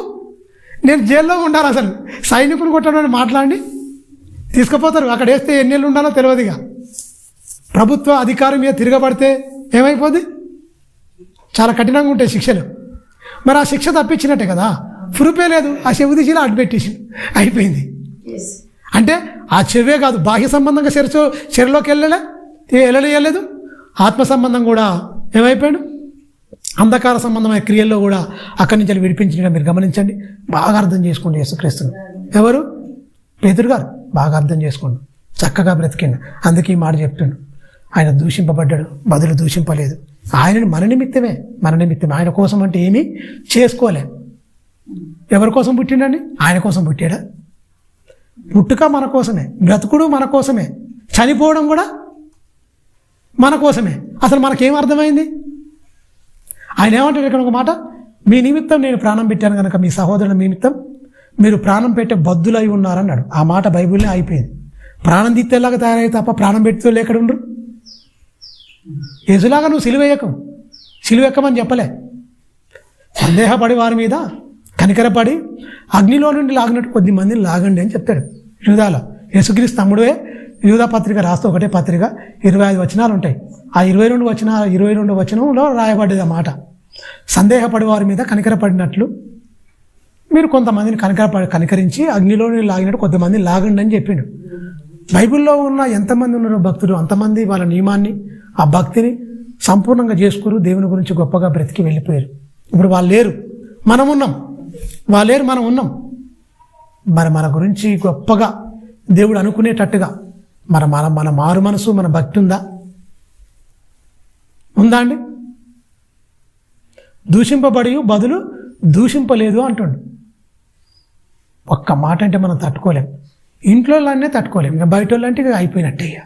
నేను జైల్లో ఉండాలి. అసలు సైనికుని కొట్టడం మాట్లాడి తీసుకుపోతారు. అక్కడ వేస్తే ఎన్నేళ్ళు ఉండాలో తెలియదుగా. ప్రభుత్వ అధికారం మీద తిరగబడితే ఏమైపోద్ది? చాలా కఠినంగా ఉంటాయి శిక్షలు. మరి ఆ శిక్ష తప్పించినట్టే కదా. ప్రూఫే లేదు, ఆ చెవు తీసిలా అడ్డు పెట్టేసి అయిపోయింది. అంటే ఆ చెవే కాదు, బాహ్య సంబంధంగా చెరలోకి వెళ్ళలేదు, ఆత్మ సంబంధం కూడా ఏమైపోయాడు? అంధకార సంబంధమైన క్రియల్లో కూడా అక్కడి నుంచి విడిపించడం మీరు గమనించండి. బాగా అర్థం చేసుకోండి యేసుక్రీస్తును. ఎవరు? పేతురు గారు. బాగా అర్థం చేసుకోండి, చక్కగా బ్రతికిండు. అందుకే ఈ మాట చెప్తుండు, ఆయన దూషింపబడ్డాడు, బదులు దూషింపలేదు. ఆయనని మన నిమిత్తమే ఆయన కోసం అంటే ఏమీ చేసుకోలే. ఎవరి కోసం పుట్టిండండి? ఆయన కోసం పుట్టాడా? పుట్టుక మన కోసమే, బ్రతుకుడు మన కోసమే, చనిపోవడం కూడా మన కోసమే. అసలు మనకేం అర్థమైంది? ఆయన ఏమంటాడు ఇక్కడ ఒక మాట, మీ నిమిత్తం నేను ప్రాణం పెట్టాను కనుక మీ సహోదరుల నిమిత్తం మీరు ప్రాణం పెట్టే బద్దులై ఉన్నారన్నాడు. ఆ మాట బైబిల్లో అయిపోయింది. ప్రాణం తీత్తేలాగా తయారయ్యి తప్ప ప్రాణం పెడితే ఎక్కడ ఉండరు. యేసులాగా నువ్వు సిలువెక్కమని చెప్పలే. సందేహపడి వారి మీద కనికరపడి అగ్నిలో నుండి లాగినట్టు కొద్ది మందిని లాగండి అని చెప్తాడు యూదాలో. యేసుక్రీస్తు తమ్ముడే యూదా పత్రిక రాస్తే ఒకటే పత్రిక 25 వచనాలు ఉంటాయి. ఆ 22 వచనంలో రాయబడ్డది ఆ మాట. సందేహపడి వారి మీద కనికరపడినట్లు మీరు కొంతమందిని కనికరించి అగ్నిలో లాగినట్టు కొద్దిమందిని లాగండి అని చెప్పిండు. బైబిల్లో ఉన్న ఎంతమంది ఉన్నారో భక్తులు అంతమంది వాళ్ళ నియమాన్ని, ఆ భక్తిని సంపూర్ణంగా చేసుకుని దేవుని గురించి గొప్పగా బ్రతికి వెళ్ళిపోయారు. ఇప్పుడు వాళ్ళు లేరు, మనం ఉన్నాం. వాళ్ళు లేరు, మనం ఉన్నాం. మరి మన గురించి గొప్పగా దేవుడు అనుకునేటట్టుగా మన మారు మనసు, మన భక్తి ఉందా అండి? దూషింపబడి బదులు దూషింపలేదు అంటుండు. ఒక్క మాట అంటే మనం తట్టుకోలేం. ఇంట్లో వాళ్ళనే తట్టుకోలేం, ఇంకా బయట వాళ్ళంటే ఇక అయిపోయినట్టే. ఇక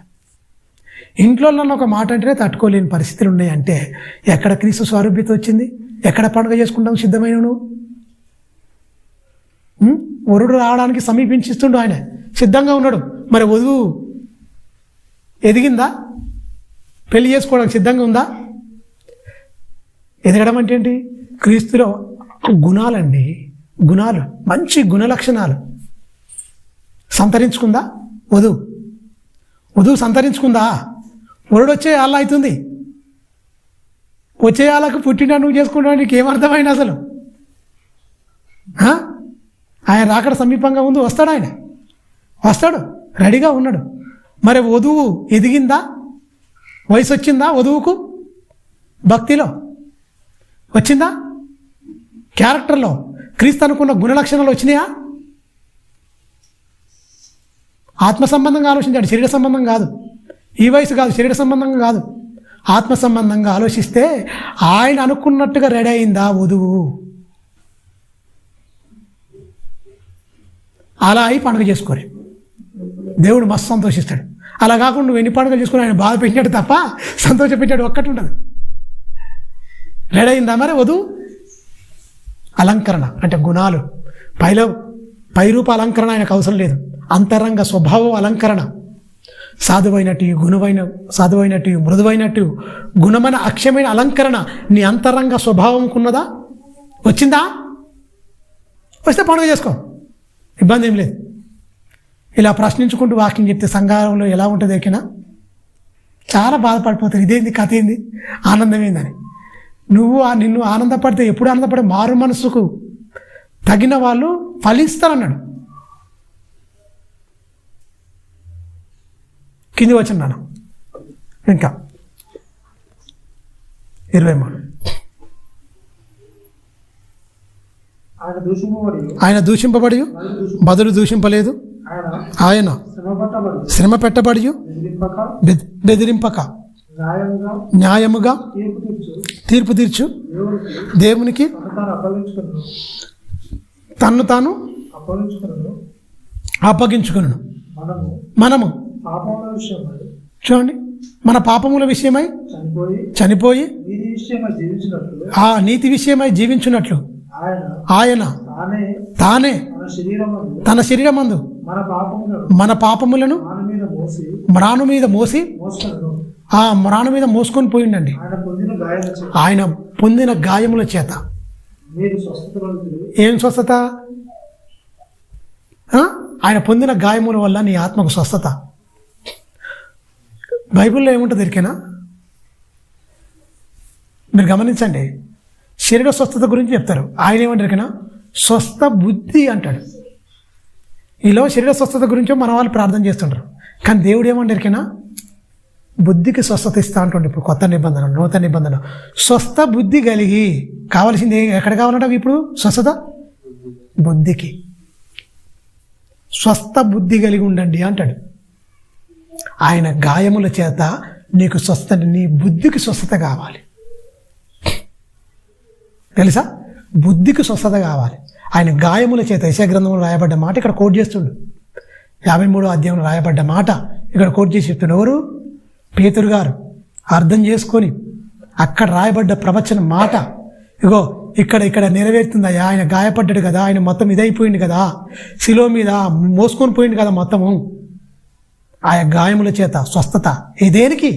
ఇంట్లో వాళ్ళని ఒక మాట అంటేనే తట్టుకోలేని పరిస్థితులు ఉన్నాయి. అంటే ఎక్కడ క్రీస్తు స్వరూప్యత వచ్చింది? ఎక్కడ పండుగ చేసుకుంటాం సిద్ధమైన నువ్వు? వరుడు రావడానికి సమీపించిస్తుండు, ఆయన సిద్ధంగా ఉన్నాడు. మరి వధువు ఎదిగిందా? పెళ్లి చేసుకోవడానికి సిద్ధంగా ఉందా? ఎదగడం అంటే ఏంటి? క్రీస్తులో గుణాలండి, గుణాలు, మంచి గుణ లక్షణాలు సంతరించుకుందా వధువు సంతరించుకుందా? వరుడు వచ్చే అలా అవుతుంది. వచ్చే వాళ్ళకు పుట్టినా నువ్వు చేసుకుంటా, నీకు ఏమర్థమైంది అసలు? ఆయన రాకడ సమీపంగా ఉంది, వస్తాడు, రెడీగా ఉన్నాడు. మరి వధువు ఎదిగిందా? వయసు వచ్చిందా వధువుకు? భక్తిలో వచ్చిందా? క్యారెక్టర్లో క్రీస్తు అనుకున్న గుణలక్షణాలు వచ్చినాయా? ఆత్మ సంబంధంగా ఆలోచించాడు, శరీర సంబంధం కాదు. ఈ వయసు కాదు, శరీర సంబంధంగా కాదు, ఆత్మ సంబంధంగా ఆలోచిస్తే ఆయన అనుకున్నట్టుగా రెడీ అయిందా వధువు? అలా అయి పండుగ చేసుకోరే, దేవుడు మస్తు సంతోషిస్తాడు. అలా కాకుండా నువ్వు ఎన్ని పండుగలు చేసుకుని ఆయన బాధ పెట్టాడు తప్ప సంతోష పెట్టాడు ఒక్కటి ఉండదు. రెడీ అయిందా మరి వధువు? అలంకరణ అంటే గుణాలు, పైరూప అలంకరణ ఆయనకు అవసరం లేదు. అంతరంగ స్వభావ అలంకరణ, సాధువైనట్టు మృదువైనట్టు గుణమైన అక్షయమైన అలంకరణ నీ అంతరంగ స్వభావంకున్నదా? వచ్చిందా? వస్తే పండుగ చేసుకో, ఇబ్బంది ఏం లేదు. ఇలా ప్రశ్నించుకుంటూ వాక్యం చెప్తే సంఘంలో ఎలా ఉంటుంది ఎక్కినా చాలా బాధపడిపోతారు. ఇదేంది కథ, ఏంది ఆనందం ఏందని. నిన్ను ఆనందపడితే ఎప్పుడు ఆనందపడే మారు మనసుకు తగిన వాళ్ళు ఫలిస్తారన్నాడు. కింది వచ్చిన నాన్న ఇంకా 23. ఆయన దూషింపబడి బదులు దూషింపలేదు. ఆయన శ్రమ పెట్టబడి బెదిరింపక న్యాయముగా తీర్పు తీర్చు దేవునికి తన్ను తాను అప్పగించుకును. మనము చూడండి, మన పాపముల విషయమై చనిపోయి ఆ నీతి విషయమై జీవించున్నట్లు ఆయన తానే తన శరీరమందు మన పాపములను మ్రాను మీద మోసి ఆ మ్రాను మీద మోసుకొని పోయిండండి. ఆయన పొందిన గాయముల చేత ఏం స్వస్థత? ఆయన పొందిన గాయముల వల్ల నీ ఆత్మకు స్వస్థత. బైబిల్లో ఏముంటుంది ఎరికేనా? మీరు గమనించండి, శరీర స్వస్థత గురించి చెప్తారు. ఆయన ఏమంటారు ఎరికేనా? స్వస్థ బుద్ధి అంటాడు. ఈలో శరీర స్వస్థత గురించి మన వాళ్ళు ప్రార్థన చేస్తుంటారు, కానీ దేవుడు ఏమంటారు ఎరికేనా? బుద్ధికి స్వస్థత ఇస్తా అంటుండే. ఇప్పుడు కొత్త నిబంధన, నూతన నిబంధన స్వస్థ బుద్ధి కలిగి కావాల్సింది ఎక్కడ కావాలంట ఇప్పుడు? స్వస్థత బుద్ధికి. స్వస్థ బుద్ధి కలిగి ఉండండి అంటాడు. ఆయన గాయముల చేత నీకు స్వస్థత, నీ బుద్ధికి స్వస్థత కావాలి. తెలుసా? బుద్ధికి స్వస్థత కావాలి. ఆయన గాయముల చేత యెషయా గ్రంథంలో రాయబడ్డ మాట ఇక్కడ కోట్ చేస్తుండు. 53వ అధ్యాయంలో రాయబడ్డ మాట ఇక్కడ కోట్ చేసి చెప్తుండు. ఎవరు? పేతురు గారు అర్థం చేసుకొని అక్కడ రాయబడ్డ ప్రవచన మాట ఇగో ఇక్కడ నెరవేరుతుందయ్యా. ఆయన గాయపడ్డాడు కదా, ఆయన మొత్తం ఇదైపోయింది కదా, శిలువ మీద మోసుకొని పోయింది కదా మొత్తము. ఆయా గాయముల చేత స్వస్థత దేనికి?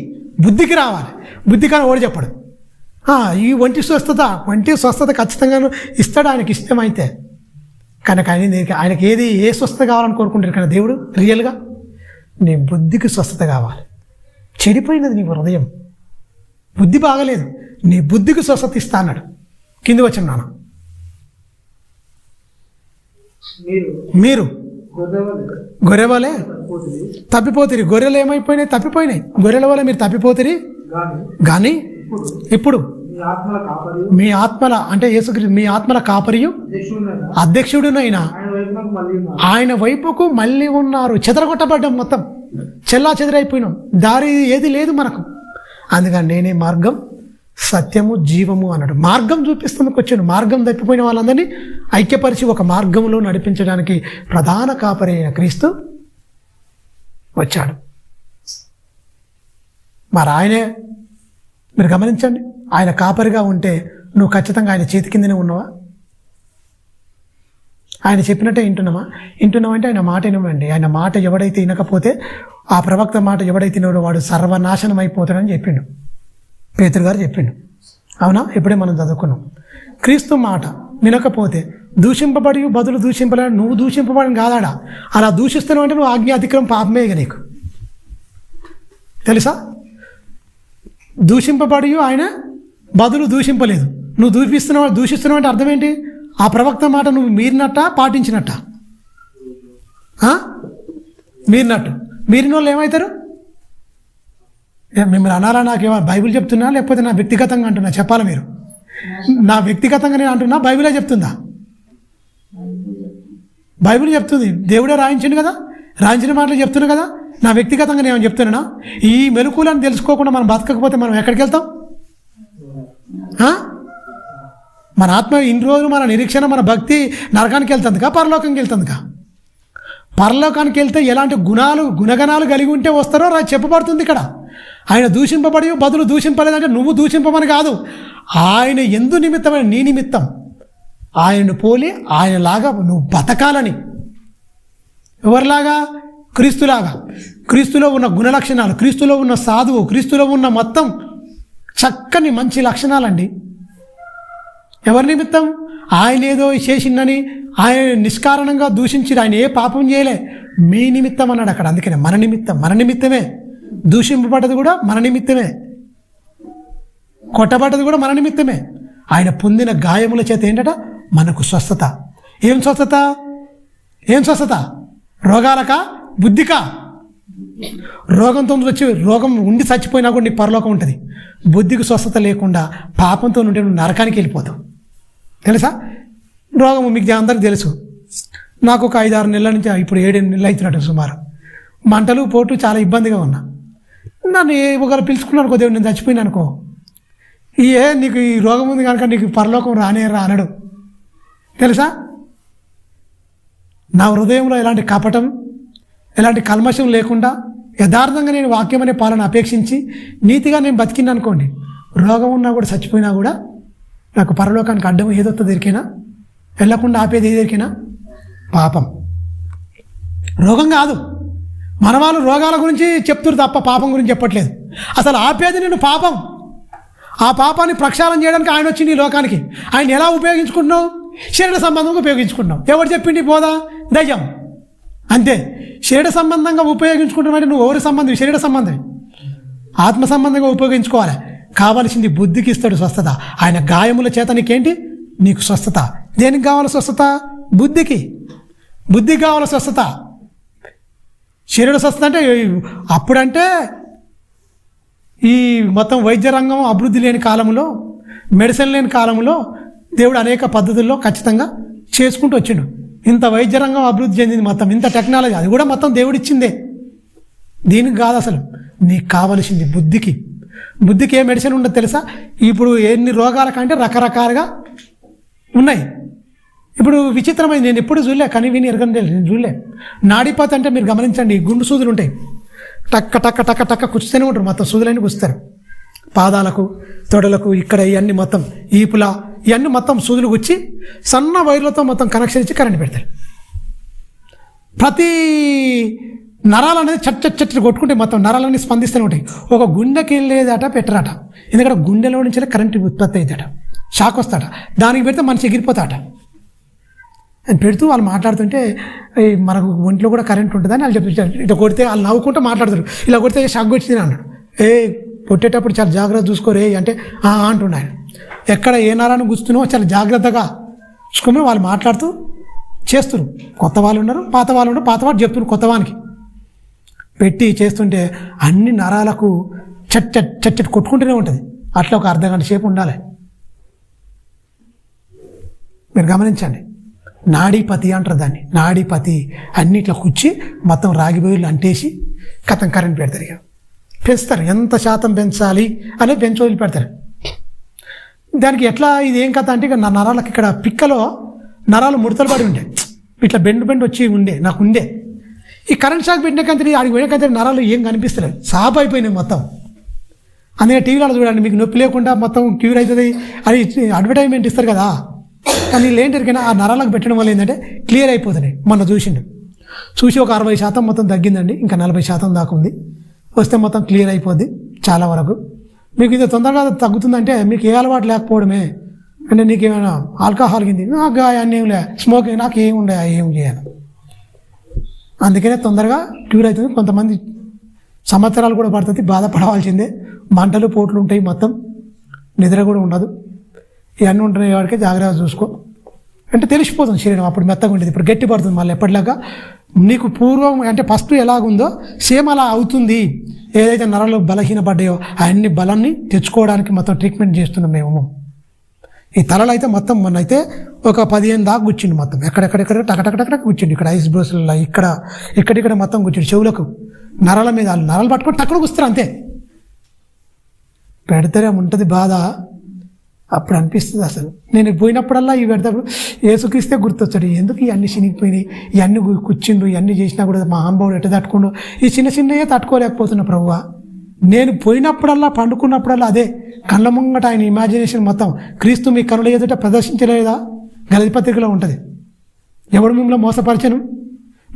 బుద్ధికి రావాలి. బుద్ధి కానీ ఓడి చెప్పడు. ఈ వంటి స్వస్థత ఖచ్చితంగా ఇస్తాడు ఆయనకి ఇష్టమైతే. కనుక ఆయనకి ఏ స్వస్థత కావాలని కోరుకుంటారు కానీ దేవుడు రియల్గా నీ బుద్ధికి స్వస్థత కావాలి. చెడిపోయినది నీ హృదయం, బుద్ధి బాగలేదు, నీ బుద్ధికి స్వస్థత ఇస్తా అన్నాడు. కింది వచ్చిన నాన్న, మీరు గొర్రెవలే తప్పిపోతిరి. గొర్రెలు ఏమైపోయినాయి? తప్పిపోయినాయి. గొర్రెల వల్ల మీరు తప్పిపోతిరి. కానీ ఇప్పుడు మీ ఆత్మల అంటే యేసుక్రీస్తు మీ ఆత్మల కాపరియు అధ్యక్షుడునైనా ఆయన వైపుకు మళ్ళీ ఉన్నారు. చెదరగొట్టబడ్డాం, మొత్తం చెల్లా చెదరైపోయినాం, దారి ఏది లేదు మనకు. అందుకని నేనే మార్గం సత్యము జీవము అన్నాడు. మార్గం చూపిస్తుందుకు వచ్చాను. మార్గం తప్పిపోయిన వాళ్ళందరినీ ఐక్యపరిచి ఒక మార్గంలో నడిపించడానికి ప్రధాన కాపరి అయిన క్రీస్తు వచ్చాడు. మరి ఆయనే, మీరు గమనించండి, ఆయన కాపరిగా ఉంటే నువ్వు ఖచ్చితంగా ఆయన చేతి కిందనే ఉన్నావా? ఆయన చెప్పినట్టే వింటున్నామంటే ఆయన మాట వినమండి. ఆయన మాట ఎవడైతే వినకపోతే, ఆ ప్రవక్త మాట ఎవడైతే వినడో వాడు సర్వనాశనం అయిపోతాడని చెప్పిండు. పేతురు గారు చెప్పిండు. అవునా? ఇప్పుడే మనం చదువుకున్నాం. క్రీస్తు మాట వినకపోతే దూషింపబడి బదులు దూషింపలేడు. నువ్వు దూషింపబడిన కాదాడా? అలా దూషిస్తున్నావు అంటే నువ్వు ఆజ్ఞ అతిక్రమం పాపమే ఇక నీకు. తెలుసా? దూషింపబడి ఆయన బదులు దూషింపలేదు. నువ్వు దూషిస్తున్నావు అంటే అర్థం ఏంటి? ఆ ప్రవక్త మాట నువ్వు మీరినట్ట పాటించినట్ట? మీరినట్టు. మీరిన వాళ్ళు ఏమవుతారు? మిమ్మల్ని అనాలా? నాకేమో బైబిల్ చెప్తున్నా లేకపోతే నా వ్యక్తిగతంగా అంటున్నా? చెప్పాలి మీరు. నా వ్యక్తిగతంగా నేను అంటున్నా, బైబిలే చెప్తుందా? బైబిల్ చెప్తుంది. దేవుడే రాయించిండు కదా, రాయించిన మాటలు చెప్తున్నా కదా. నా వ్యక్తిగతంగా నేను చెప్తున్నానా? ఈ మెలకువలను తెలుసుకోకుండా మనం బతకకపోతే మనం ఎక్కడికి వెళ్తాం? మన ఆత్మ ఇన్ని రోజులు మన నిరీక్షణ, మన భక్తి నరకానికి వెళ్తుందికా పరలోకానికి వెళ్తుందికా? పరలోకానికి వెళ్తే ఎలాంటి గుణగణాలు కలిగి ఉంటే వస్తారో చెప్పబడుతుంది ఇక్కడ. ఆయన దూషింపబడి బదులు దూషింపలేదంటే నువ్వు దూషింపమని కాదు, ఆయన ఎందు నిమిత్తమైన నీ నిమిత్తం ఆయనను పోలి ఆయనలాగా నువ్వు బతకాలని. ఎవరిలాగా? క్రీస్తులాగా, క్రీస్తులో ఉన్న గుణలక్షణాలు, క్రీస్తులో ఉన్న సాధువు, క్రీస్తులో ఉన్న మొత్తం చక్కని మంచి లక్షణాలండి. ఎవరి నిమిత్తం? ఆయన ఏదో చేసిందని ఆయన నిష్కారణంగా దూషించి ఆయన ఏ పాపం చేయలే, మీ నిమిత్తం అన్నాడు అక్కడ. అందుకనే మన నిమిత్తం, మన నిమిత్తమే. దూషింపబడ్డది కూడా మన నిమిత్తమే, కొట్టబడ్డది కూడా మన నిమిత్తమే. ఆయన పొందిన గాయముల చేత ఏంటట? మనకు స్వస్థత. ఏం స్వస్థత? ఏం స్వస్థత? రోగాలకా? బుద్ధికా? రోగంతో వచ్చి రోగం ఉండి చచ్చిపోయినా కూడా నీకు పరలోకం ఉంటుంది. బుద్ధికి స్వస్థత లేకుండా పాపంతో ఉంటే నువ్వు నరకానికి వెళ్ళిపోతావు. తెలుసా? రోగము మీకు అందరికి తెలుసు. నాకు ఒక 5-6 నెలల నుంచి, ఇప్పుడు 7-8 నెలలు అవుతున్నట్టు సుమారు. మంటలు పోటు చాలా ఇబ్బందిగా ఉన్నా. నన్ను ఒకరు పిలుచుకున్నాను, కొద్దిగా నేను చచ్చిపోయినా అనుకో, నీకు ఈ రోగం ఉంది కనుక నీకు పరలోకం రానేరా అనడు. తెలుసా? నా హృదయంలో ఎలాంటి కపటం, ఎలాంటి కల్మషం లేకుండా యథార్థంగా నేను వాక్యం అనే పాలన అపేక్షించి నీతిగా నేను బతికినా అనుకోండి, రోగం ఉన్నా కూడా చచ్చిపోయినా కూడా నాకు పరలోకానికి అడ్డం ఏదొత్త దొరికినా, వెళ్ళకుండా ఆపేది ఏది దొరికినా పాపం. రోగం కాదు. మన వాళ్ళు రోగాల గురించి చెప్తున్నారు తప్ప పాపం గురించి చెప్పట్లేదు. అసలు ఆపేది నేను పాపం. ఆ పాపాన్ని ప్రక్షాళన చేయడానికి ఆయన వచ్చింది ఈ లోకానికి. ఆయన ఎలా ఉపయోగించుకుంటున్నావు? శరీర సంబంధంగా ఉపయోగించుకుంటున్నావు. ఎవరు చెప్పింది బోధ? దయ్యం. అంతే. శరీర సంబంధంగా ఉపయోగించుకుంటున్నావు. నువ్వు ఎవరి సంబంధం? శరీర సంబంధం. ఆత్మ సంబంధంగా ఉపయోగించుకోవాలి. కావలసింది బుద్ధికి ఇస్తాడు స్వస్థత. ఆయన గాయముల చేత నీకేంటి? నీకు స్వస్థత. దేనికి కావాలి స్వస్థత? బుద్ధికి. బుద్ధికి కావాలి స్వస్థత. శరీర స్వస్థత అంటే అప్పుడంటే ఈ మొత్తం వైద్య రంగం అభివృద్ధి లేని కాలంలో, మెడిసిన్ లేని కాలంలో దేవుడు అనేక పద్ధతుల్లో ఖచ్చితంగా చేసుకుంటూ వచ్చిండు. ఇంత వైద్య రంగం అభివృద్ధి చెందింది, మొత్తం ఇంత టెక్నాలజీ, అది కూడా మొత్తం దేవుడు ఇచ్చిందే. దీనికి కాదు అసలు. నీకు కావలసింది బుద్ధికి. బుద్ధికి ఏ మెడిసిన్ ఉండదు తెలుసా? ఇప్పుడు ఎన్ని రోగాల కంటే రకరకాలుగా ఉన్నాయి. ఇప్పుడు విచిత్రమైంది, నేను ఎప్పుడు చూడలే, కానీ విని ఎరగని నేను చూడలే. నాడిపాత అంటే మీరు గమనించండి, గుండు సూదులు ఉంటాయి, టక్క టక్క టక్క టక్క కుచ్చుతూనే ఉంటారు. మొత్తం సూదులన్నీ కుచ్చుతారు. పాదాలకు, తొడలకు, ఇక్కడ ఇవన్నీ మొత్తం ఈపుల ఇవన్నీ మొత్తం సూదులు గుచ్చి సన్న వైర్లతో మొత్తం కనెక్షన్ ఇచ్చి కరెంట్ పెడతారు. ప్రతి నరాలు అనేది చట్ కొట్టుకుంటే మొత్తం నరాలన్నీ స్పందిస్తూనే ఉంటాయి. ఒక గుండెకి వెళ్ళేదట పెట్టరాట, ఎందుకంటే గుండెలో నుంచి కరెంట్ ఉత్పత్తి అవుతాట, షాక్ వస్తాట. దానికి పెడితే మనిషి ఎగిరిపోతాట. అని పెడుతూ వాళ్ళు మాట్లాడుతుంటే మనకు ఒంట్లో కూడా కరెంట్ ఉంటుందని వాళ్ళు చెప్తారు. ఇట్లా కొడితే వాళ్ళు నవ్వుకుంటూ మాట్లాడతారు. ఇలా కొడితే షాక్ వచ్చింది అన్నాడు. కొట్టేటప్పుడు చాలా జాగ్రత్త చూసుకోరే అంటే అంటున్నాడు. ఎక్కడ ఏ నరాన్ని గుస్తున్నావో చాలా జాగ్రత్తగా చూసుకోమని వాళ్ళు మాట్లాడుతూ చేస్తున్నారు. కొత్త వాళ్ళు ఉన్నారు, పాత వాళ్ళు ఉన్నారు. పాత వాళ్ళు చెప్తున్నారు కొత్త వానికి పెట్టి చేస్తుంటే అన్ని నరాలకు చట్ కొట్టుకుంటూనే ఉంటుంది. అట్లా ఒక అర్ధగంట సేపు ఉండాలి. మీరు గమనించండి. నాడీపతి అంటారు దాన్ని. నాడీపతి అన్ని ఇట్లా కూర్చి మొత్తం రాగి బొయ్యలు అంటేసి కథం కరెంట్ పెడతారు. ఇక పెంచుతారు, ఎంత శాతం పెంచాలి అని పెంచి వదిలి పెడతారు. దానికి ఎట్లా ఇది ఏం కథ అంటే, ఇక నా నరాలకు ఇక్కడ పిక్కలో నరాలు ముడతలు పడి ఉండే, ఇట్లా బెండు వచ్చి నాకు ఉండే. ఈ కరెంట్ షాక్ పెట్టినాకంటే ఆడికి పోయినాకంటే నరాలు ఏం కనిపిస్తలేదు, సాప్ అయిపోయినాయి మొత్తం. అందుకే టీవీలో చూడండి, మీకు నొప్పి లేకుండా మొత్తం క్యూర్ అవుతుంది అది అడ్వర్టైజ్మెంట్ ఇస్తారు కదా. కానీ ఏంటరికైనా ఆ నరాలకు పెట్టడం వల్ల ఏంటంటే క్లియర్ అయిపోతున్నాయి. మొన్న చూసి ఒక 60% మొత్తం తగ్గిందండి, ఇంకా 40% దాకా ఉంది. వస్తే మొత్తం క్లియర్ అయిపోద్ది చాలా వరకు. మీకు ఇది తొందరగా తగ్గుతుందంటే మీకు ఏ అలవాటు లేకపోవడమే. అంటే నీకేమైనా ఆల్కహాల్ కింది నాకు అన్నీ ఏం లే, స్మోకింగ్ నాకు ఏం ఉండే ఏం చేయాలి. అందుకనే తొందరగా క్యూర్ అవుతుంది. కొంతమంది సంవత్సరాలు కూడా పడుతుంది, బాధపడవలసిందే. మంటలు పోట్లు ఉంటాయి, మొత్తం నిద్ర కూడా ఉండదు. ఇవన్నీ ఉంటున్నాయి వాడికి జాగ్రత్త చూసుకో అంటే తెలిసిపోతుంది శరీరం. అప్పుడు మెత్తగా ఉండేది, ఇప్పుడు గట్టి పడుతుంది. మళ్ళీ ఎప్పటిలాగా నీకు పూర్వం అంటే ఫస్ట్ ఎలాగుందో సేమ్ అలా అవుతుంది. ఏదైతే నరాలు బలహీనపడ్డాయో అన్ని బలాన్ని తెచ్చుకోవడానికి మొత్తం ట్రీట్మెంట్ చేస్తున్నాం మేము. ఈ తలలో అయితే మొత్తం మొన్న అయితే ఒక 15 దాకా కూర్చుండి, మొత్తం ఎక్కడెక్కడెక్కడ టకటకటక కూర్చుండి. ఇక్కడ ఐస్ బ్రోస్లో ఇక్కడ మొత్తం కూర్చుండి. చెవులకు నరాల మీద నరాలు పట్టుకొని టక్కడ కూస్తారు అంతే. పెడితేనే ఉంటుంది బాధ. అప్పుడు అనిపిస్తుంది అసలు నేను పోయినప్పుడల్లా ఇవి పెడతాప్పుడు ఏసుక్రీస్తే గుర్తొచ్చాడు. ఎందుకు ఇవన్నీ చినిగిపోయినాయి, ఇవన్నీ కూర్చుండు, ఇవన్నీ చేసినా కూడా మా అనుభవం ఎట్ట తట్టుకుండు. ఈ చిన్నయే తట్టుకోలేకపోతున్నా ప్రభువా. నేను పోయినప్పుడల్లా పండుకున్నప్పుడల్లా అదే కళ్ళ ముంగట ఆయన ఇమాజినేషన్ మొత్తం క్రీస్తు మీ కనుల ఎదుట ప్రదర్శించలేదా? గలతీ పత్రికలో ఉంటుంది. ఎవడు మిమ్మల్ని మోసపరచను,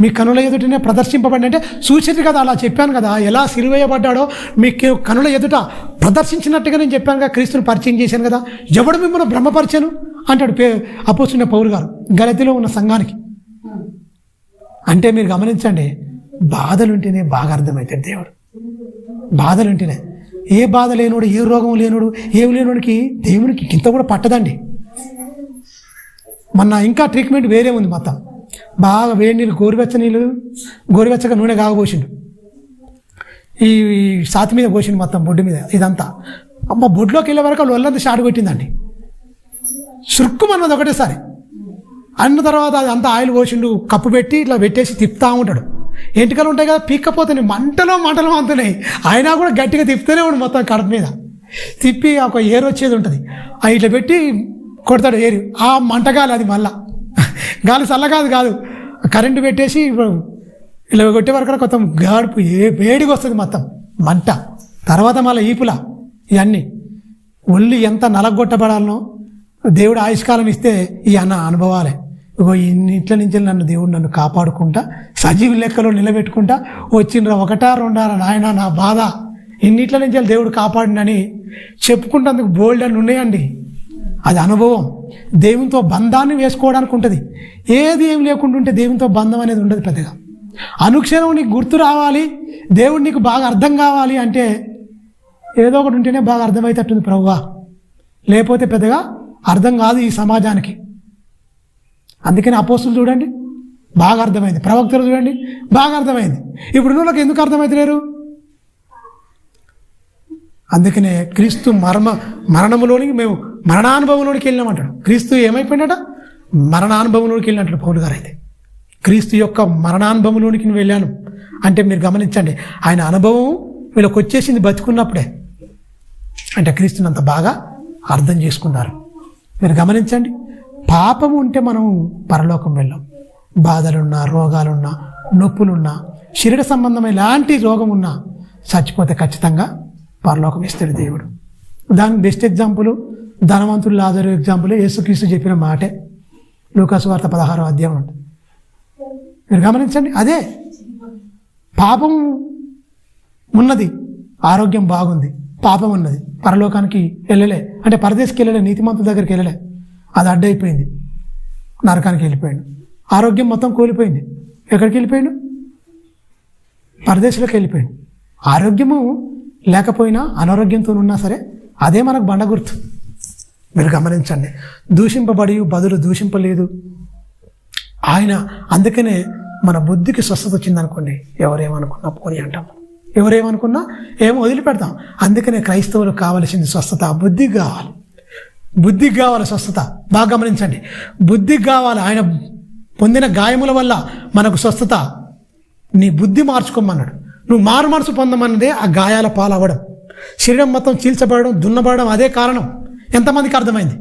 మీ కనుల ఎదుటనే ప్రదర్శింపబడి అంటే చూసిరు కదా, అలా చెప్పాను కదా, ఎలా సిలువేయబడ్డాడో మీకు కనుల ఎదుట ప్రదర్శించినట్టుగా నేను చెప్పాను కదా, క్రీస్తుని పరిచయం చేశాను కదా. ఎవడు మిమ్మల్ని భ్రమపరిచాను అంటాడు అపోస్తున్న పౌలు గారు గలతీలో ఉన్న సంఘానికి. అంటే మీరు గమనించండి, బాధలుంటేనే బాగా అర్థమవుతాడు దేవుడు. బాధలుంటేనే, ఏ బాధ లేనోడు, ఏ రోగం లేనోడు, ఏం లేనోడికి దేవునికి ఇంత కూడా పట్టదండి. మొన్న ఇంకా ట్రీట్మెంట్ వేరే ఉంది. మొత్తం బాగా వేడి నీళ్ళు, గోరువెచ్చగా నూనె కాగబోసిండు, ఈ సాతి మీద పోసిండు, మొత్తం బొడ్డు మీద ఇదంతా. అమ్మ బొడ్లోకి వెళ్ళే వరకు వాళ్ళు ఒళ్ళంతా షాట్ కొట్టిందండి. సురుక్కుమన్నది ఒకటేసారి. అన్న తర్వాత అది అంతా ఆయిల్ పోసిండు, కప్పు పెట్టి ఇట్లా పెట్టేసి తిప్పుతూ ఉంటాడు. ఎంటికలు ఉంటాయి కదా, పీక్కపోతున్నాయి, మంటలో అంతున్నాయి. అయినా కూడా గట్టిగా తిప్పుతూనే ఉండు, మొత్తం కడుపు మీద తిప్పి ఒక ఏరు వచ్చేది ఉంటుంది, అది ఇట్లా పెట్టి కొడతాడు ఏరు. ఆ మంటగాలి అది, మళ్ళా గాలి చల్లగాదు కాదు, కరెంటు పెట్టేసి ఇలా కొట్టే వరకు మొత్తం గాడుపు వేడిగా వస్తుంది, మొత్తం మంట. తర్వాత మళ్ళీ ఈపుల ఇవన్నీ ఒళ్ళు ఎంత నలగొట్టబడాలనో దేవుడు ఆయుష్కాలం ఇస్తే ఈ అనుభవాలే. ఇగో ఇన్నింట్ల నుంచి నన్ను కాపాడుకుంటా, సజీవ లెక్కలో నిలబెట్టుకుంటా వచ్చిండ్రా, ఒకటా రెండారా నాయన నా బాధ, ఇన్నింట్ల నుంచి దేవుడు కాపాడినని చెప్పుకుంటేందుకు బోల్డ్ అని ఉన్నాయండి. అది అనుభవం. దేవునితో బంధాన్ని వేసుకోవడానికి ఉంటుంది. ఏది ఏం లేకుండా ఉంటే దేవునితో బంధం అనేది ఉండదు పెద్దగా. అనుక్షణం నీకు గుర్తు రావాలి, దేవుడు నీకు బాగా అర్థం కావాలి అంటే ఏదో ఒకటి ఉంటేనే బాగా అర్థమవుతట్టుంది ప్రభువా, లేకపోతే పెద్దగా అర్థం కాదు ఈ సమాజానికి. అందుకని అపోస్తులు చూడండి బాగా అర్థమైంది, ప్రవక్తలు చూడండి బాగా అర్థమైంది. ఇప్పుడు వాళ్ళకి ఎందుకు అర్థమవుతలేరు? అందుకనే క్రీస్తు మరణములోనికి మేము మరణానుభవంలోనికి వెళ్ళినామంటాడు. క్రీస్తు ఏమైపోయినాట? మరణానుభవంలోనికి వెళ్ళినట్లు పౌలు గారు. అయితే క్రీస్తు యొక్క మరణానుభవంలోనికి నేను వెళ్ళాను అంటే మీరు గమనించండి, ఆయన అనుభవం వీళ్ళకి వచ్చేసింది బతుకున్నప్పుడే. అంటే క్రీస్తుని అంత బాగా అర్థం చేసుకున్నారు. మీరు గమనించండి, పాపము ఉంటే మనం పరలోకం వెళ్ళాం. బాధలున్నా, రోగాలున్నా, నొప్పులున్నా, శరీర సంబంధమైన ఎలాంటి రోగం ఉన్నా చచ్చిపోతే ఖచ్చితంగా పరలోకం ఇస్తాడు దేవుడు. దానికి బెస్ట్ ఎగ్జాంపుల్ ధనవంతుడు లాజరు ఎగ్జాంపుల్ యేసుక్రీస్తు చెప్పిన మాటే లూకాసు వార్త 16వ అధ్యాయం ఉంటుంది. మీరు గమనించండి, అదే పాపం ఉన్నది, ఆరోగ్యం బాగుంది, పాపం ఉన్నది, పరలోకానికి వెళ్ళలే, అంటే పరదేశికి వెళ్ళలే, నీతిమంతుల దగ్గరికి వెళ్ళలే, అది అడ్డైపోయింది, నరకానికి వెళ్ళిపోయాడు. ఆరోగ్యం మొత్తం కూలిపోయింది, ఎక్కడికి వెళ్ళిపోయాడు? పరదేశంలోకి వెళ్ళిపోయాడు. ఆరోగ్యము లేకపోయినా అనారోగ్యంతో ఉన్నా సరే అదే మనకు బండ గుర్తు. మీరు గమనించండి, దూషింపబడి బదులు దూషింపలేదు ఆయన. అందుకనే మన బుద్ధికి స్వస్థత వచ్చిందనుకోండి, ఎవరేమనుకున్నా పోనీ అంటాం, ఎవరేమనుకున్నా ఏమో వదిలిపెడతాం. అందుకనే క్రైస్తవులకు కావలసింది స్వస్థత, బుద్ధికి కావాలి, బుద్ధికి కావాలి స్వస్థత. బాగా గమనించండి, బుద్ధికి కావాలి. ఆయన పొందిన గాయముల వల్ల మనకు స్వస్థత. నీ బుద్ధి మార్చుకోమన్నాడు. నువ్వు మారు మనసు పొందమన్నదే ఆ గాయాల పాలవ్వడం, శరీరం మొత్తం చీల్చబడడం, దున్నబడడం, అదే కారణం. ఎంతమందికి అర్థమైంది?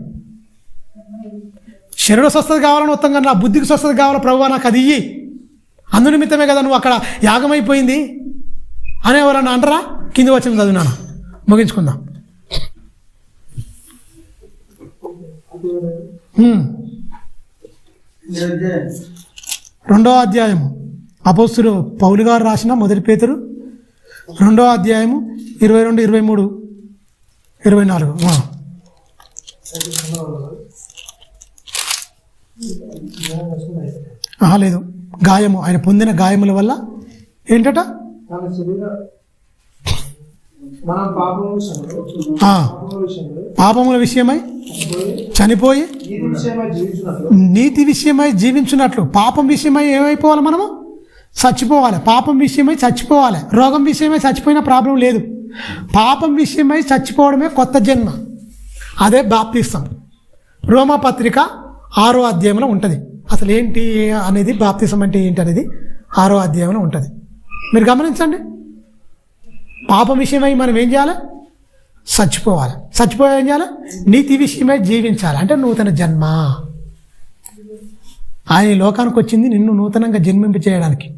శరీర స్వస్థత కావాలని మొత్తం కానీ నా బుద్ధికి స్వస్థత కావాలి ప్రభువా, నాకు అది ఇయ్యి, అందు నిమిత్తమే కదా నువ్వు అక్కడ యాగమైపోయింది అని ఎవరన్నా అంటారా? కింది వచ్చిన చదివినాను, ముగించుకుందాం. 2వ అధ్యాయము అపోస్తులు పౌలు గారు రాసిన మొదటి పేతురు 2వ అధ్యాయము 22, 23, 24. లేదు, గాయము, ఆయన పొందిన గాయముల వల్ల ఏంటట? పాపముల విషయమై చనిపోయి నీతి విషయమై జీవించున్నట్లు. పాపం విషయమై ఏమైపోవాలి? మనము చచ్చిపోవాలి. పాపం విషయమై చచ్చిపోవాలి. రోగం విషయమై చచ్చిపోయినా ప్రాబ్లం లేదు. పాపం విషయమై చచ్చిపోవడమే కొత్త జన్మ, అదే బాప్తిసం. రోమాపత్రిక 6వ అధ్యాయంలో ఉంటుంది. అసలు ఏంటి అనేది, బాప్తిసం అంటే ఏంటి అనేది 6వ అధ్యాయంలో ఉంటుంది. మీరు గమనించండి, పాపం విషయమై మనం ఏం చేయాలి? చచ్చిపోవాలి. చచ్చిపోయి ఏం చేయాలి? నీతి విషయమై జీవించాలి, అంటే నూతన జన్మ. ఆయన లోకానికి వచ్చింది నిన్ను నూతనంగా జన్మింప చేయడానికి,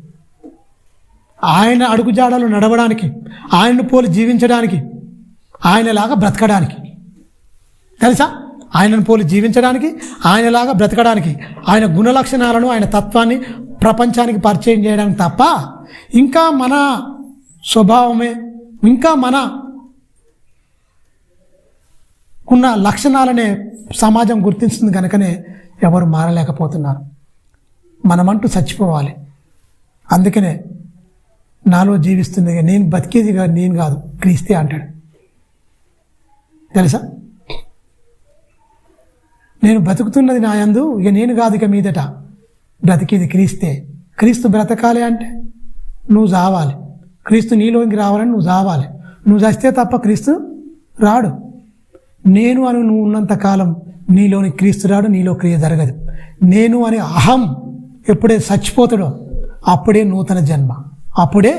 ఆయన అడుగుజాడలు నడవడానికి, ఆయన్ను పోలి జీవించడానికి, ఆయనలాగా బ్రతకడానికి. తెలుసా? ఆయనను పోలి జీవించడానికి, ఆయనలాగా బ్రతకడానికి, ఆయన గుణలక్షణాలను, ఆయన తత్వాన్ని ప్రపంచానికి పరిచయం చేయడానికి తప్ప ఇంకా మన స్వభావమే, ఇంకా మన ఉన్న లక్షణాలనే సమాజం గుర్తిస్తుంది కనుకనే ఎవరు మారలేకపోతున్నారు. మనమంటూ చచ్చిపోవాలి. అందుకనే నాలో జీవిస్తుంది నేను బతికేది నేను కాదు క్రీస్తే అంటాడు. తెలుసా? నేను బ్రతుకుతున్నది నా యందు, ఇక నేను కాదు, ఇక మీదట బ్రతికేది క్రీస్తే. క్రీస్తు బ్రతకాలి అంటే నువ్వు చావాలి. క్రీస్తు నీలోకి రావాలని నువ్వు చావాలి. నువ్వు చస్తే తప్ప క్రీస్తు రాడు. నేను అని నువ్వు ఉన్నంతకాలం నీలోని క్రీస్తు రాడు, నీలో క్రియ జరగదు. నేను అనే అహం ఎప్పుడే చచ్చిపోతాడో అప్పుడే నూతన జన్మ, అప్పుడే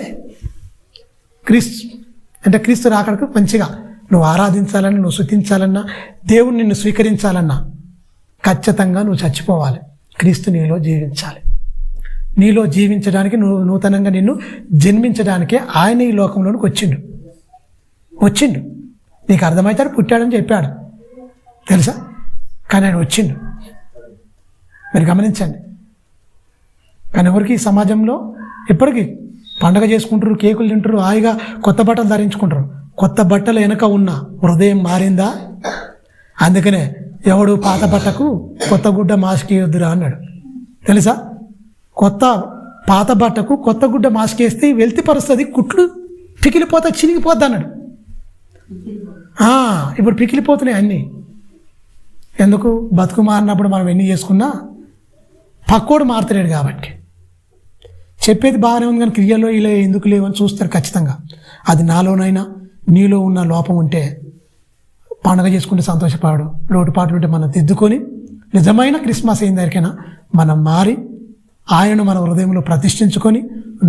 క్రీస్తు రాకడకు మంచిగా నువ్వు ఆరాధించాలన్నా, నువ్వు స్తుతించాలన్నా, దేవుడు నిన్ను స్వీకరించాలన్నా ఖచ్చితంగా నువ్వు చచ్చిపోవాలి. క్రీస్తు నీలో జీవించాలి. నీలో జీవించడానికి నువ్వు నూతనంగా నిన్ను జన్మించడానికే ఆయన ఈ లోకంలోనికి వచ్చిండు. నీకు అర్థమవుతాడు, పుట్టాడని చెప్పాడు తెలుసా, కానీ ఆయన వచ్చిండు. మీరు గమనించండి. కానీ ఎవరికి ఈ సమాజంలో ఇప్పటికీ పండగ చేసుకుంటారు, కేకులు తింటారు, హాయిగా కొత్త బట్టలు ధరించుకుంటారు. కొత్త బట్టలు వెనక ఉన్న హృదయం మారిందా? అందుకనే ఎవడు పాత బట్టకు కొత్త గుడ్డ మాస్కేయొద్దురా అన్నాడు తెలుసా. పాత బట్టకు కొత్త గుడ్డ మాస్కేస్తే వెళ్తి పరుస్తుంది, కుట్లు పికిలిపోతా చినిగిపోద్ది అన్నాడు. ఇప్పుడు పికిలిపోతున్నాయి అన్నీ. ఎందుకు? బతుకు మారినప్పుడు మనం ఎన్ని చేసుకున్నా పక్కోడు మారుతలేడు కాబట్టి. చెప్పేది బాగానే ఉంది కానీ క్రియల్లో ఇలా ఎందుకు లేవని చూస్తారు ఖచ్చితంగా. అది నాలోనైనా నీలో ఉన్న లోపం ఉంటే పండుగ చేసుకుంటే సంతోషపడు, లోటుపాట్లు ఉంటే మనం దిద్దుకొని నిజమైన క్రిస్మస్ అయిన దగ్గరికైనా మనం మారి ఆయనను మన హృదయంలో ప్రతిష్ఠించుకొని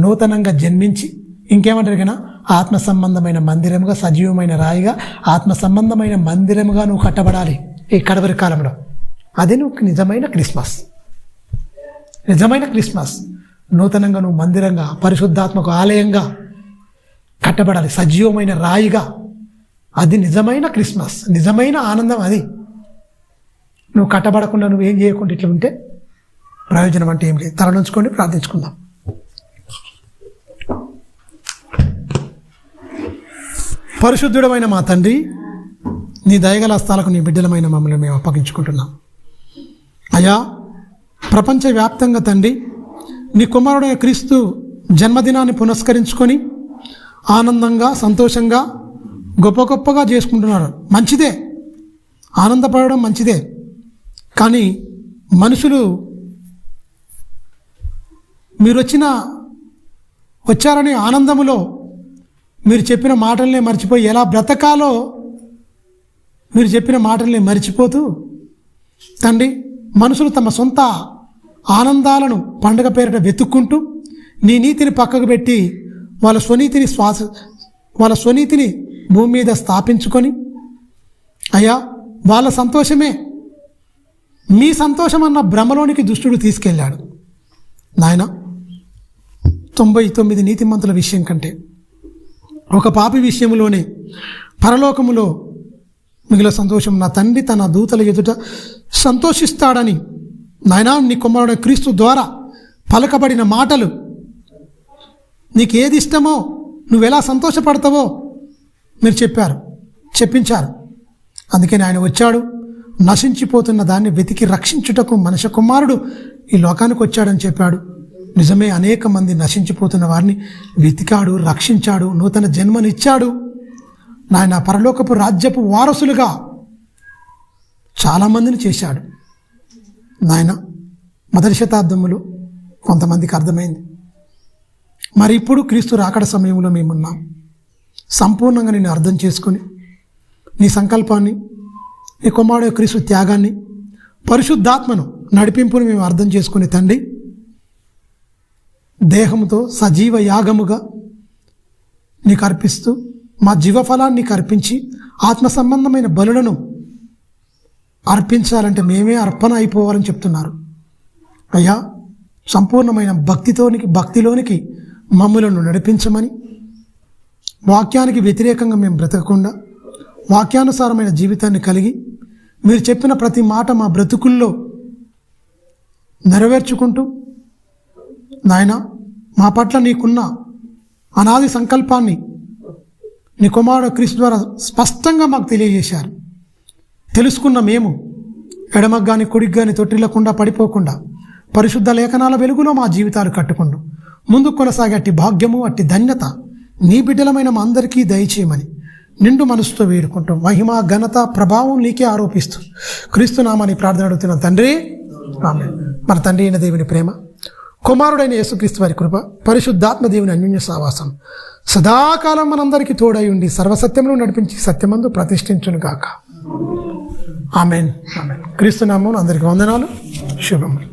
నూతనంగా జన్మించి ఇంకేమంటారు కన్నా ఆత్మ సంబంధమైన మందిరముగా, సజీవమైన రాయిగా ఆత్మ సంబంధమైన మందిరముగా నువ్వు కట్టబడాలి ఈ కడవరి కాలంలో. అది నువ్వు నిజమైన క్రిస్మస్. నూతనంగా నువ్వు మందిరంగా, పరిశుద్ధాత్మకు ఆలయంగా కట్టబడాలి, సజీవమైన రాయిగా. అది నిజమైన క్రిస్మస్, నిజమైన ఆనందం. అది నువ్వు కట్టబడకుండా నువ్వు ఏం చేయకుండా ఇట్లా ఉంటే ప్రయోజనం అంటే ఏం లేదు. తలనుంచుకొని ప్రార్థించుకుందాం. పరిశుద్ధుడమైన మా తండ్రి, నీ దయగల హస్తాలకు నీ బిడ్డలమైన మమ్మల్ని మేము అప్పగించుకుంటున్నాం. అయ్యా, ప్రపంచవ్యాప్తంగా తండ్రి నీ కుమారుడైన క్రీస్తు జన్మదినాన్ని పునస్కరించుకొని ఆనందంగా, సంతోషంగా, గొప్పగా చేసుకుంటున్నారు. మంచిదే, ఆనందపడడం మంచిదే. కానీ మనుషులు మీరు వచ్చారనే ఆనందములో మీరు చెప్పిన మాటల్నే మర్చిపోయి ఎలా బ్రతకాలో మీరు చెప్పిన మాటల్ని మర్చిపోతూ తండ్రి, మనుషులు తమ సొంత ఆనందాలను పండుగ పేరిట వెతుక్కుంటూ నీ నీతిని పక్కకు పెట్టి వాళ్ళ స్వనీతిని భూమి మీద స్థాపించుకొని అయ్యా వాళ్ళ సంతోషమే మీ సంతోషం అన్న భ్రమలోనికి దుష్టుడు తీసుకెళ్ళాడు. నాయన, 99 నీతిమంతుల విషయం కంటే ఒక పాపి విషయంలోనే పరలోకములో మిగిలిన సంతోషం నా తండ్రి తన దూతల ఎదుట సంతోషిస్తాడని నాయనా నీ కుమారుడైన క్రీస్తు ద్వారా పలకబడిన మాటలు నీకు ఏది ఇష్టమో, నువ్వెలా సంతోషపడతావో మీరు చెప్పించారు. అందుకని ఆయన వచ్చాడు, నశించిపోతున్న దాన్ని వెతికి రక్షించుటకు మనుష్య కుమారుడు ఈ లోకానికి వచ్చాడని చెప్పాడు. నిజమే, అనేక మంది నశించిపోతున్న వారిని వెతికాడు, రక్షించాడు, నూతన జన్మనిచ్చాడు. నాయన పరలోకపు రాజ్యపు వారసులుగా చాలామందిని చేశాడు. నాయన మొదటి శతాబ్దంలో కొంతమందికి అర్థమైంది. మరి ఇప్పుడు క్రీస్తు రాకడ సమయంలో మేమున్నాం. సంపూర్ణంగా నేను అర్థం చేసుకొని నీ సంకల్పాన్ని, నీ కుమారుడు క్రీస్తు త్యాగాన్ని, పరిశుద్ధాత్మను నడిపింపుని మేము అర్థం చేసుకుని తండ్రి, దేహంతో సజీవ యాగముగా నీకు అర్పిస్తూ మా జీవఫలాన్ని నీకు అర్పించి ఆత్మ సంబంధమైన బలులను అర్పించాలంటే మేమే అర్పణ అయిపోవాలని చెప్తున్నారు. అయ్యా, సంపూర్ణమైన భక్తిలోనికి మమ్ములను నడిపించమని, వాక్యానికి వ్యతిరేకంగా మేము బ్రతకకుండా వాక్యానుసారమైన జీవితాన్ని కలిగి మీరు చెప్పిన ప్రతి మాట మా బ్రతుకుల్లో నెరవేర్చుకుంటూ నాయన మా పట్ల నీకున్న అనాది సంకల్పాన్ని నీ కుమారుడు క్రీస్తు ద్వారా స్పష్టంగా మాకు తెలియజేశారు. తెలుసుకున్న మేము ఎడమకు కానీ కుడికి కానీ తొట్టిల్లకుండా పడిపోకుండా పరిశుద్ధ లేఖనాల వెలుగులో మా జీవితాలు కట్టుకుంటూ ముందుకు కొనసాగే అట్టి భాగ్యము అట్టి ధన్యత నీ బిడ్డలమైన మా అందరికీ దయచేయమని నిండు మనసుతో వేడుకుంటాం. మహిమ ఘనత ప్రభావం నీకే ఆరోపిస్తూ క్రీస్తునామని ప్రార్థన అడుగుతున్న తండ్రి, ఆమేన్. మన తండ్రి అయిన దేవుని ప్రేమ, కుమారుడైన యేసుక్రీస్తు వారి కృప, పరిశుద్ధాత్మ దేవుని అన్యోన్య సావాసం సదాకాలం మనందరికీ తోడై ఉండి సర్వసత్యంలో నడిపించి సత్యమందు ప్రతిష్ఠించును గాక. ఆమేన్. క్రీస్తునామం అందరికీ వందనాలు, శుభములు.